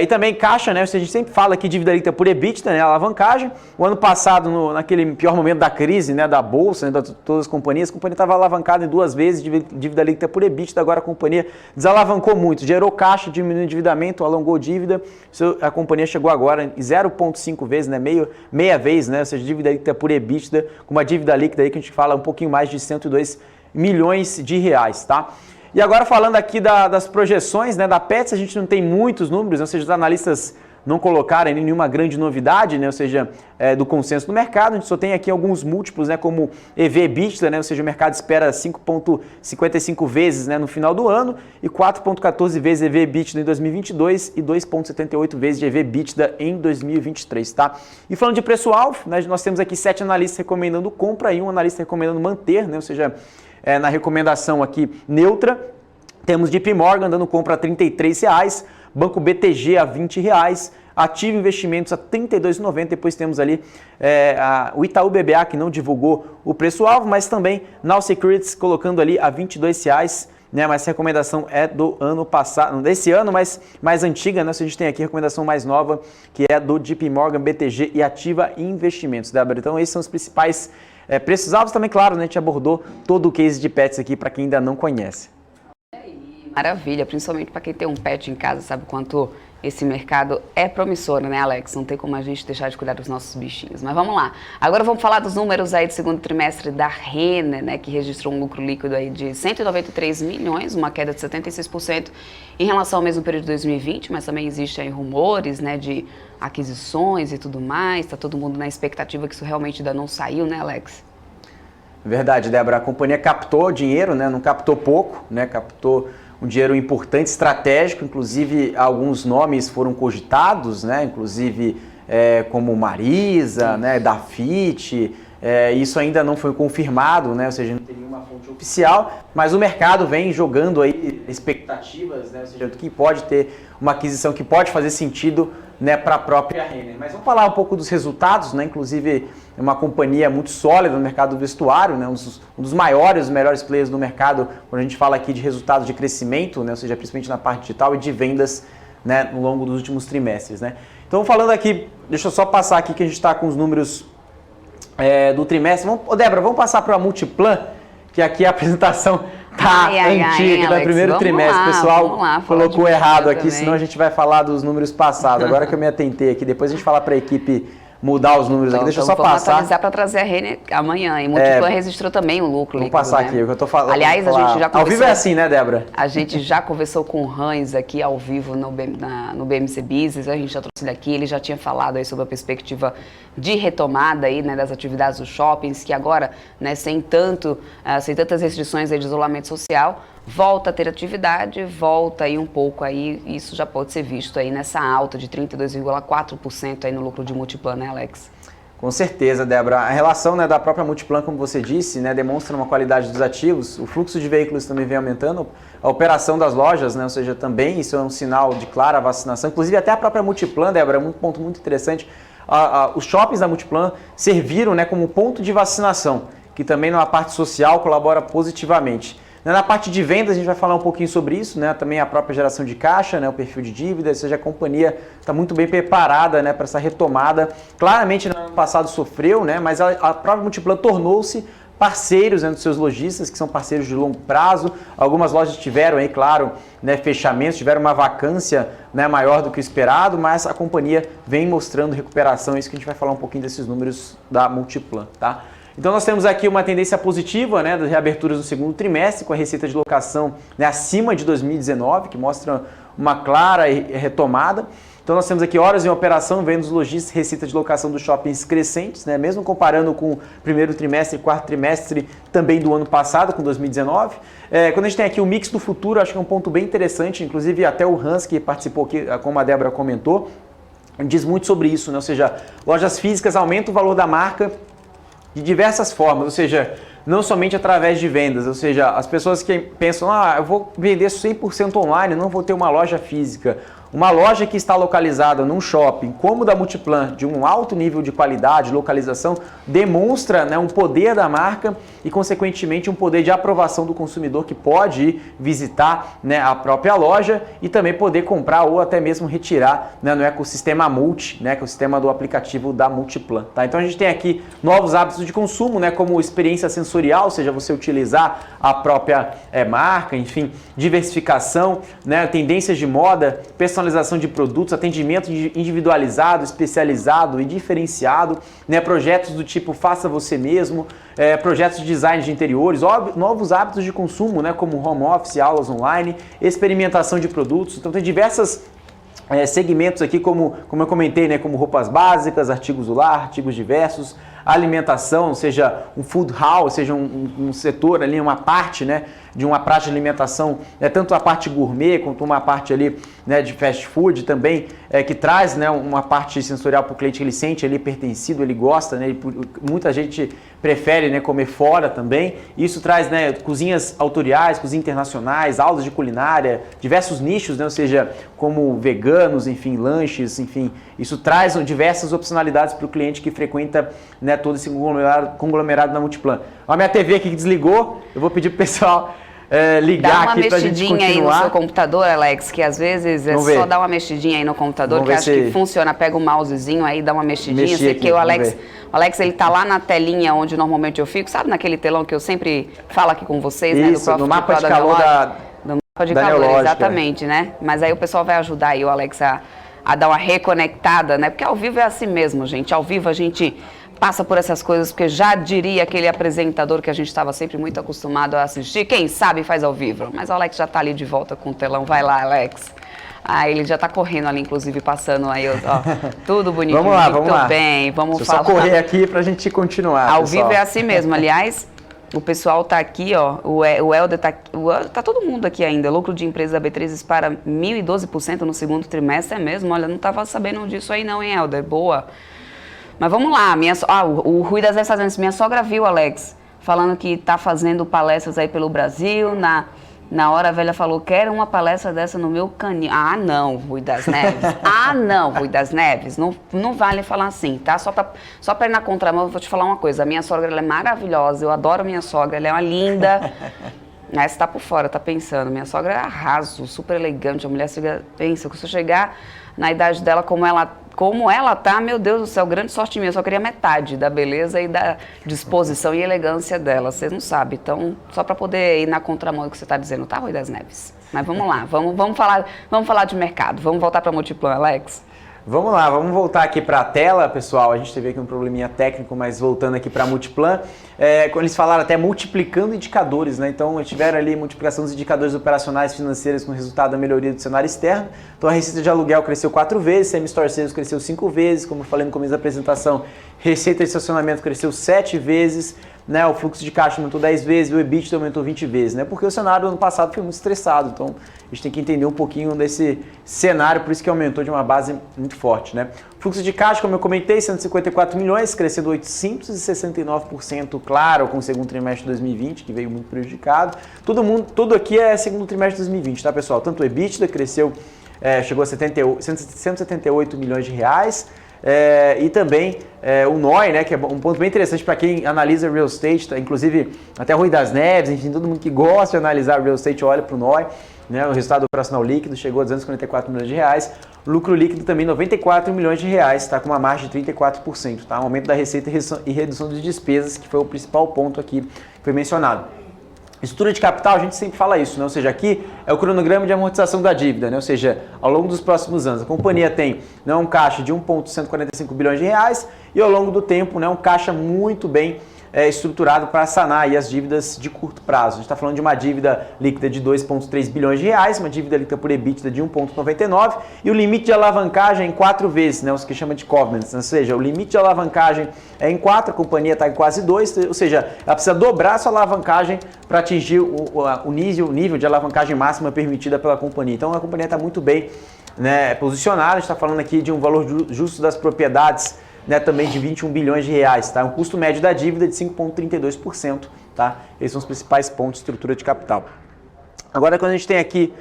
Speaker 2: E também caixa, né? A gente sempre fala aqui dívida líquida por EBITDA, né? Alavancagem. O ano passado, naquele pior momento da crise, né? Da bolsa, né? De todas as companhias, a companhia estava alavancada em 2 vezes dívida líquida por EBITDA. Agora a companhia desalavancou muito, gerou caixa, diminuiu o endividamento, alongou dívida. A companhia chegou agora em 0,5 vezes, né? Meia vez, né? Ou seja, dívida líquida por EBITDA, com uma dívida líquida aí que a gente fala um pouquinho mais de 102 milhões de reais, tá? E agora falando aqui das projeções, né, da Petz, a gente não tem muitos números, ou seja, os analistas não colocaram nenhuma grande novidade, né, ou seja, do consenso do mercado. A gente só tem aqui alguns múltiplos, né, como EV/EBITDA, né, ou seja, o mercado espera 5,55 vezes, né, no final do ano e 4,14 vezes EV/EBITDA em 2022 e 2,78 vezes de EV/EBITDA em 2023, tá? E falando de preço-alvo, né, nós temos aqui 7 analistas recomendando compra e um analista recomendando manter, né, ou seja, na recomendação aqui neutra. Temos JP Morgan dando compra a R$ 33,00, Banco BTG a R$ 20,00, Ativo Investimentos a R$ 32,90. Depois temos ali o Itaú BBA, que não divulgou o preço-alvo, mas também Now Securities colocando ali a R$ 22,00. Né, mas essa recomendação é do ano passado, desse ano, mas mais antiga, né? A gente tem aqui a recomendação mais nova, que é do JP Morgan, BTG e Ativa Investimentos, Débora. Então esses são os principais preços altos. Também, claro, né, a gente abordou todo o case de pets aqui para quem ainda não conhece.
Speaker 1: Maravilha, principalmente para quem tem um pet em casa, sabe quanto esse mercado é promissor, né, Alex? Não tem como a gente deixar de cuidar dos nossos bichinhos. Mas vamos lá. Agora vamos falar dos números aí do segundo trimestre da Renner, né, que registrou um lucro líquido aí de 193 milhões, uma queda de 76% em relação ao mesmo período de 2020, mas também existem aí rumores, né, de aquisições e tudo mais. Tá todo mundo na expectativa que isso realmente ainda não saiu, né, Alex?
Speaker 2: Verdade, Débora. A companhia captou dinheiro, né? Não captou pouco, né? Captou um dinheiro importante, estratégico. Inclusive, alguns nomes foram cogitados, né? Inclusive, como Marisa, né? Dafit. Isso ainda não foi confirmado, né? Ou seja, não tem nenhuma fonte oficial, mas o mercado vem jogando aí expectativas, né? Ou seja, que pode ter uma aquisição que pode fazer sentido, né, para a própria Renner. Mas vamos falar um pouco dos resultados, né? Inclusive é uma companhia muito sólida no mercado do vestuário, né? Um dos maiores, os melhores players do mercado quando a gente fala aqui de resultados de crescimento, né? Ou seja, principalmente na parte digital e de vendas, né, no longo dos últimos trimestres, né? Então falando aqui, deixa eu só passar aqui que a gente está com os números do trimestre. Débora, vamos passar para a Multiplan, que aqui a apresentação tá antiga, do primeiro trimestre. O pessoal colocou errado aqui, senão a gente vai falar dos números passados. Agora que eu me atentei aqui, depois a gente falar para a equipe mudar os números aqui. Deixa eu só passar.
Speaker 1: Atualizar para trazer a Renner amanhã. E Multiplan registrou também o lucro líquido.
Speaker 2: Vamos passar aqui, o que eu tô falando.
Speaker 1: Aliás, a gente já conversou.
Speaker 2: Ao vivo é assim, né, Débora?
Speaker 1: A gente já conversou com o Hans aqui ao vivo no BMC Business. A gente já trouxe ele aqui. Ele já tinha falado aí sobre a perspectiva de retomada aí, né, das atividades dos shoppings, que agora, né, sem tantas restrições aí de isolamento social, volta a ter atividade, volta aí um pouco aí, isso já pode ser visto aí nessa alta de 32,4% aí no lucro de Multiplan, né, Alex?
Speaker 2: Com certeza, Débora. A relação, né, da própria Multiplan, como você disse, né, demonstra uma qualidade dos ativos, o fluxo de veículos também vem aumentando, a operação das lojas, né, ou seja, também isso é um sinal de clara vacinação, inclusive até a própria Multiplan, Débora, é um ponto muito interessante, os shoppings da Multiplan serviram, né, como ponto de vacinação, que também na parte social colabora positivamente. Na parte de vendas, a gente vai falar um pouquinho sobre isso, né? Também a própria geração de caixa, né? O perfil de dívida, ou seja, a companhia está muito bem preparada, né, para essa retomada. Claramente, no ano passado sofreu, né? Mas a própria Multiplan tornou-se parceiros, né, dos seus lojistas, que são parceiros de longo prazo. Algumas lojas tiveram aí, claro, né, fechamentos, tiveram uma vacância, né, maior do que o esperado, mas a companhia vem mostrando recuperação. É isso que a gente vai falar um pouquinho desses números da Multiplan, tá? Então nós temos aqui uma tendência positiva, né, das reaberturas no segundo trimestre, com a receita de locação, né, acima de 2019, que mostra uma clara retomada. Então nós temos aqui horas em operação, vendas lojistas, receita de locação dos shoppings crescentes, né, mesmo comparando com o primeiro trimestre e quarto trimestre também do ano passado, com 2019. Quando a gente tem aqui o mix do futuro, acho que é um ponto bem interessante, inclusive até o Hans, que participou aqui, como a Débora comentou, diz muito sobre isso, né, ou seja, lojas físicas aumentam o valor da marca de diversas formas, ou seja, não somente através de vendas, ou seja, as pessoas que pensam, eu vou vender 100% online, não vou ter uma loja física, Uma loja que está localizada num shopping como o da Multiplan, de um alto nível de qualidade, localização, demonstra, né, um poder da marca e, consequentemente, um poder de aprovação do consumidor que pode ir visitar, né, a própria loja e também poder comprar ou até mesmo retirar, né, no ecossistema Multi, né, que é o sistema do aplicativo da Multiplan. Tá? Então a gente tem aqui novos hábitos de consumo, né, como experiência sensorial, ou seja, você utilizar a própria marca, enfim, diversificação, né, tendências de moda, personalização de produtos, atendimento individualizado, especializado e diferenciado, né, projetos do tipo faça você mesmo, projetos de design de interiores, novos hábitos de consumo, né, como home office, aulas online, experimentação de produtos. Então tem diversas segmentos aqui, como eu comentei, né, como roupas básicas, artigos do lar, artigos diversos, alimentação, seja um food hall, seja um setor ali, uma parte, né, de uma praça de alimentação, tanto a parte gourmet quanto uma parte ali, né, de fast food também, que traz, né, uma parte sensorial para o cliente que ele sente ali pertencido, ele gosta, né, muita gente prefere, né, comer fora também. Isso traz, né, cozinhas autoriais, cozinhas internacionais, aulas de culinária, diversos nichos, né, ou seja, como veganos, enfim, lanches, enfim, isso traz diversas opcionalidades para o cliente que frequenta, né, todo esse conglomerado da Multiplan. A minha TV aqui que desligou, eu vou pedir para o pessoal ligar aqui para a gente continuar. Dá uma mexidinha
Speaker 1: aí no seu computador, Alex, que às vezes só dar uma mexidinha aí no computador, que acho que funciona. Pega o mousezinho aí, dá uma mexidinha. Sei que o Alex, ele tá lá na telinha onde normalmente eu fico, sabe naquele telão que eu sempre falo aqui com vocês,
Speaker 2: isso, né? No mapa de calor
Speaker 1: do mapa de calor, exatamente, né? Mas aí o pessoal vai ajudar aí o Alex a dar uma reconectada, né? Porque ao vivo é assim mesmo, gente. Ao vivo a gente passa por essas coisas, porque já diria aquele apresentador que a gente estava sempre muito acostumado a assistir, quem sabe faz ao vivo. Mas o Alex já tá ali de volta com o telão. Vai lá, Alex. Ele já tá correndo ali, inclusive, passando aí, ó, tudo bonitinho.
Speaker 2: Vamos lá,
Speaker 1: muito bem, vamos falar.
Speaker 2: Só correr aqui pra gente continuar,
Speaker 1: Ao vivo é assim mesmo, aliás, o pessoal tá aqui, ó, o Helder tá todo mundo aqui ainda, lucro de empresa da B3 dispara 1.012% no segundo trimestre, é mesmo? Olha, não tava sabendo disso aí não, hein, Helder? Boa. Mas vamos lá, o Rui das Neves fazendo isso, minha sogra viu, Alex, falando que tá fazendo palestras aí pelo Brasil, na hora a velha falou, quero uma palestra dessa no meu canil. Ah, não, Rui das Neves. Ah, não, Rui das Neves. Não vale falar assim, tá? Só pra ir na contramão, eu vou te falar uma coisa. A minha sogra, ela é maravilhosa. Eu adoro a minha sogra. Ela é uma linda. Aí você tá por fora, tá pensando. Minha sogra é arraso, super elegante. A mulher pensa que se eu chegar na idade dela como ela tá, meu Deus do céu, grande sorte minha. Eu só queria metade da beleza e da disposição e elegância dela. Vocês não sabem. Então, só para poder ir na contramão do que você está dizendo, tá, Rui das Neves? Mas vamos lá, vamos falar de mercado. Vamos voltar para a Multiplan, Alex?
Speaker 2: Vamos lá, vamos voltar aqui para a tela, pessoal. A gente teve aqui um probleminha técnico, mas voltando aqui para a Multiplan, quando eles falaram até multiplicando indicadores, né? Então, tiveram ali multiplicação dos indicadores operacionais financeiros com resultado da melhoria do cenário externo. Então, a receita de aluguel cresceu 4 vezes, same-store sales cresceu 5 vezes, como eu falei no começo da apresentação, receita de estacionamento cresceu 7 vezes, né? O fluxo de caixa aumentou 10 vezes, o EBITDA aumentou 20 vezes, né? Porque o cenário do ano passado foi muito estressado, então a gente tem que entender um pouquinho desse cenário, por isso que aumentou de uma base muito forte, né? Fluxo de caixa, como eu comentei, 154 milhões, crescendo 869%, claro, com o segundo trimestre de 2020, que veio muito prejudicado. Tudo aqui é segundo trimestre de 2020, tá, pessoal? Tanto o EBITDA cresceu, chegou a 178 milhões de reais, e também o NOI, né, que é um ponto bem interessante para quem analisa real estate, tá? Inclusive até Rui das Neves, enfim, todo mundo que gosta de analisar real estate olha para o NOI, né, o resultado operacional líquido chegou a 244 milhões de reais, lucro líquido também 94 milhões de reais, tá, com uma margem de 34%, tá? Aumento da receita e redução de despesas, que foi o principal ponto aqui que foi mencionado. Estrutura de capital, a gente sempre fala isso, né? Ou seja, aqui é o cronograma de amortização da dívida, né? Ou seja, ao longo dos próximos anos, a companhia tem, né, um caixa de 1,145 bilhões de reais e ao longo do tempo, né, um caixa muito bem estruturado para sanar aí as dívidas de curto prazo. A gente está falando de uma dívida líquida de 2,3 bilhões de reais, uma dívida líquida por EBITDA de 1,99 e o limite de alavancagem em 4 vezes, né, os que chama de covenants, ou seja, o limite de alavancagem é em 4, a companhia está em quase 2, ou seja, ela precisa dobrar sua alavancagem para atingir o nível de alavancagem máxima permitida pela companhia. Então a companhia está muito bem, né, posicionada, a gente está falando aqui de um valor justo das propriedades, né, também de 21 bilhões de reais, tá? Um custo médio da dívida de 5,32%, tá? Esses são os principais pontos de estrutura de capital. Agora, quando a gente tem aqui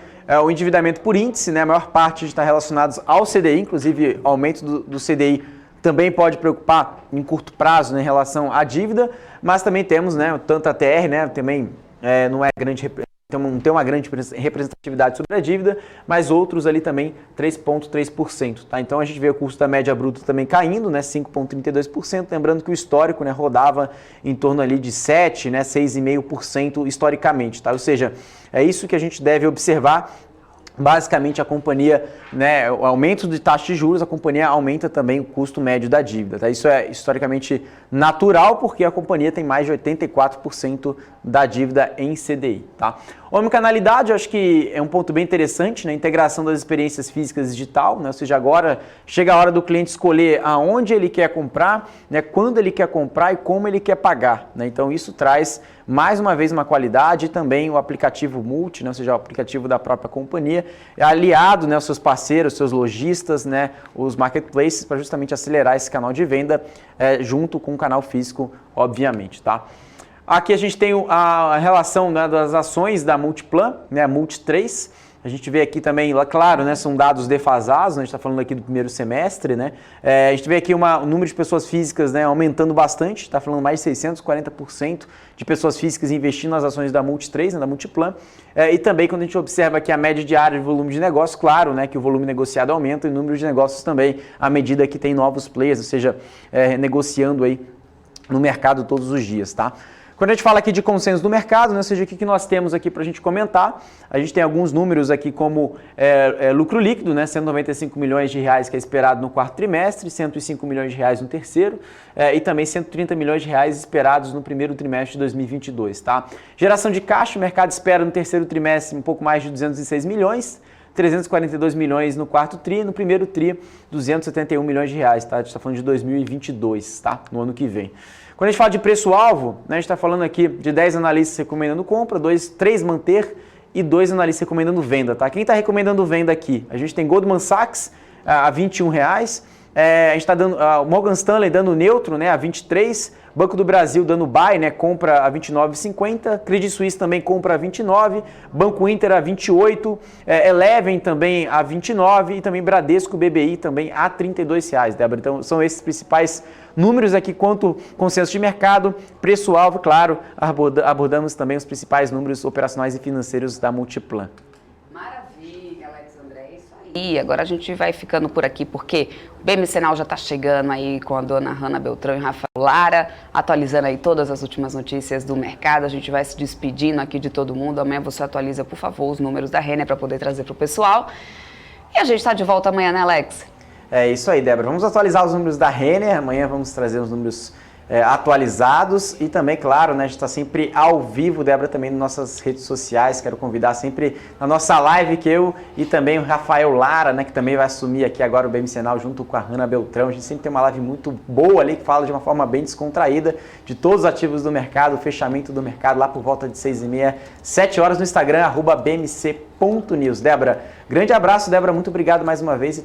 Speaker 2: o endividamento por índice, né? A maior parte está relacionada ao CDI, inclusive o aumento do CDI também pode preocupar em curto prazo, né, em relação à dívida, mas também temos, né, tanto a TR, né, também não tem uma grande representatividade sobre a dívida, mas outros ali também 3,3%. Tá? Então a gente vê o custo da média bruta também caindo, né, 5,32%, lembrando que o histórico, né, rodava em torno ali de 7%, né, 6,5% historicamente. Tá? Ou seja, é isso que a gente deve observar. Basicamente, a companhia, né, o aumento de taxa de juros, a companhia aumenta também o custo médio da dívida. Tá? Isso é historicamente natural, porque a companhia tem mais de 84% da dívida em CDI. Tá? Omnicanalidade, eu acho que é um ponto bem interessante, né? A integração das experiências físicas e digital, né? Ou seja, agora chega a hora do cliente escolher aonde ele quer comprar, né? Quando ele quer comprar e como ele quer pagar. Né? Então, isso traz mais uma vez uma qualidade e também o aplicativo Multi, né? Ou seja, o aplicativo da própria companhia, é aliado, né, aos seus parceiros, seus lojistas, né, os marketplaces, para justamente acelerar esse canal de venda junto com o canal físico, obviamente. Tá? Aqui a gente tem a relação, né, das ações da Multiplan, né, a Multi3. A gente vê aqui também, claro, né, são dados defasados, né, a gente está falando aqui do primeiro semestre, né, a gente vê aqui o número de pessoas físicas, né, aumentando bastante, está falando mais de 640% de pessoas físicas investindo nas ações da Multi3, né, da Multiplan, e também quando a gente observa aqui a média diária de volume de negócio, claro, né, que o volume negociado aumenta e o número de negócios também, à medida que tem novos players, ou seja, negociando aí no mercado todos os dias, tá? Quando a gente fala aqui de consenso do mercado, né, ou seja, o que nós temos aqui para a gente comentar, a gente tem alguns números aqui como lucro líquido, né, 195 milhões de reais que é esperado no quarto trimestre, 105 milhões de reais no terceiro e também 130 milhões de reais esperados no primeiro trimestre de 2022. Tá? Geração de caixa, o mercado espera no terceiro trimestre um pouco mais de 206 milhões, 342 milhões no quarto tri, no primeiro tri 271 milhões de reais, tá? A gente está falando de 2022, tá? No ano que vem. Quando a gente fala de preço-alvo, né, a gente está falando aqui de 10 analistas recomendando compra, 3 manter e 2 analistas recomendando venda. Tá? Quem está recomendando venda aqui? A gente tem Goldman Sachs a R$ 21, a gente está dando Morgan Stanley dando neutro, né, a 23, Banco do Brasil dando buy, né, compra a 29,50, Credit Suisse também compra a 29, Banco Inter a 28, Eleven também a 29 e também Bradesco BBI também a R$ 32, Débora. Então são esses principais números aqui quanto consenso de mercado, preço-alvo, claro, abordamos também os principais números operacionais e financeiros da Multiplan.
Speaker 1: Maravilha, Alex André, isso aí. E agora a gente vai ficando por aqui, porque o BMC Now já está chegando aí com a dona Hanna Beltrão e Rafael Lara, atualizando aí todas as últimas notícias do mercado. A gente vai se despedindo aqui de todo mundo. Amanhã você atualiza, por favor, os números da Renner para poder trazer para o pessoal. E a gente está de volta amanhã, né, Alex?
Speaker 2: É isso aí, Débora. Vamos atualizar os números da Renner. Amanhã vamos trazer os números atualizados e também, claro, né, a gente está sempre ao vivo, Débora, também nas nossas redes sociais. Quero convidar sempre na nossa live que eu e também o Rafael Lara, né, que também vai assumir aqui agora o BMC Now junto com a Hanna Beltrão. A gente sempre tem uma live muito boa ali que fala de uma forma bem descontraída de todos os ativos do mercado, o fechamento do mercado lá por volta de 6h30, 7 horas no Instagram, @bmc.news. Débora, grande abraço, Débora, muito obrigado mais uma vez e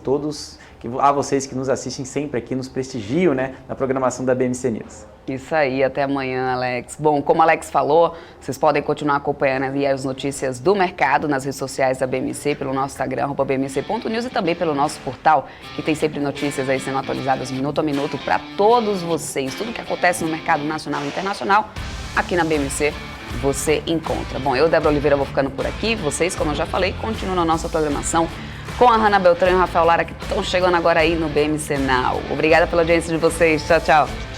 Speaker 2: a vocês que nos assistem sempre aqui, nos prestigiam, né, na programação da BMC News.
Speaker 1: Isso aí, até amanhã, Alex. Bom, como o Alex falou, vocês podem continuar acompanhando aí as notícias do mercado nas redes sociais da BMC, pelo nosso Instagram, @bmc.news e também pelo nosso portal, que tem sempre notícias aí sendo atualizadas minuto a minuto para todos vocês. Tudo que acontece no mercado nacional e internacional, aqui na BMC, você encontra. Bom, eu, Débora Oliveira, vou ficando por aqui. Vocês, como eu já falei, continuam na nossa programação com a Hanna Beltrão e o Rafael Lara, que estão chegando agora aí no BMC Now. Obrigada pela audiência de vocês. Tchau, tchau.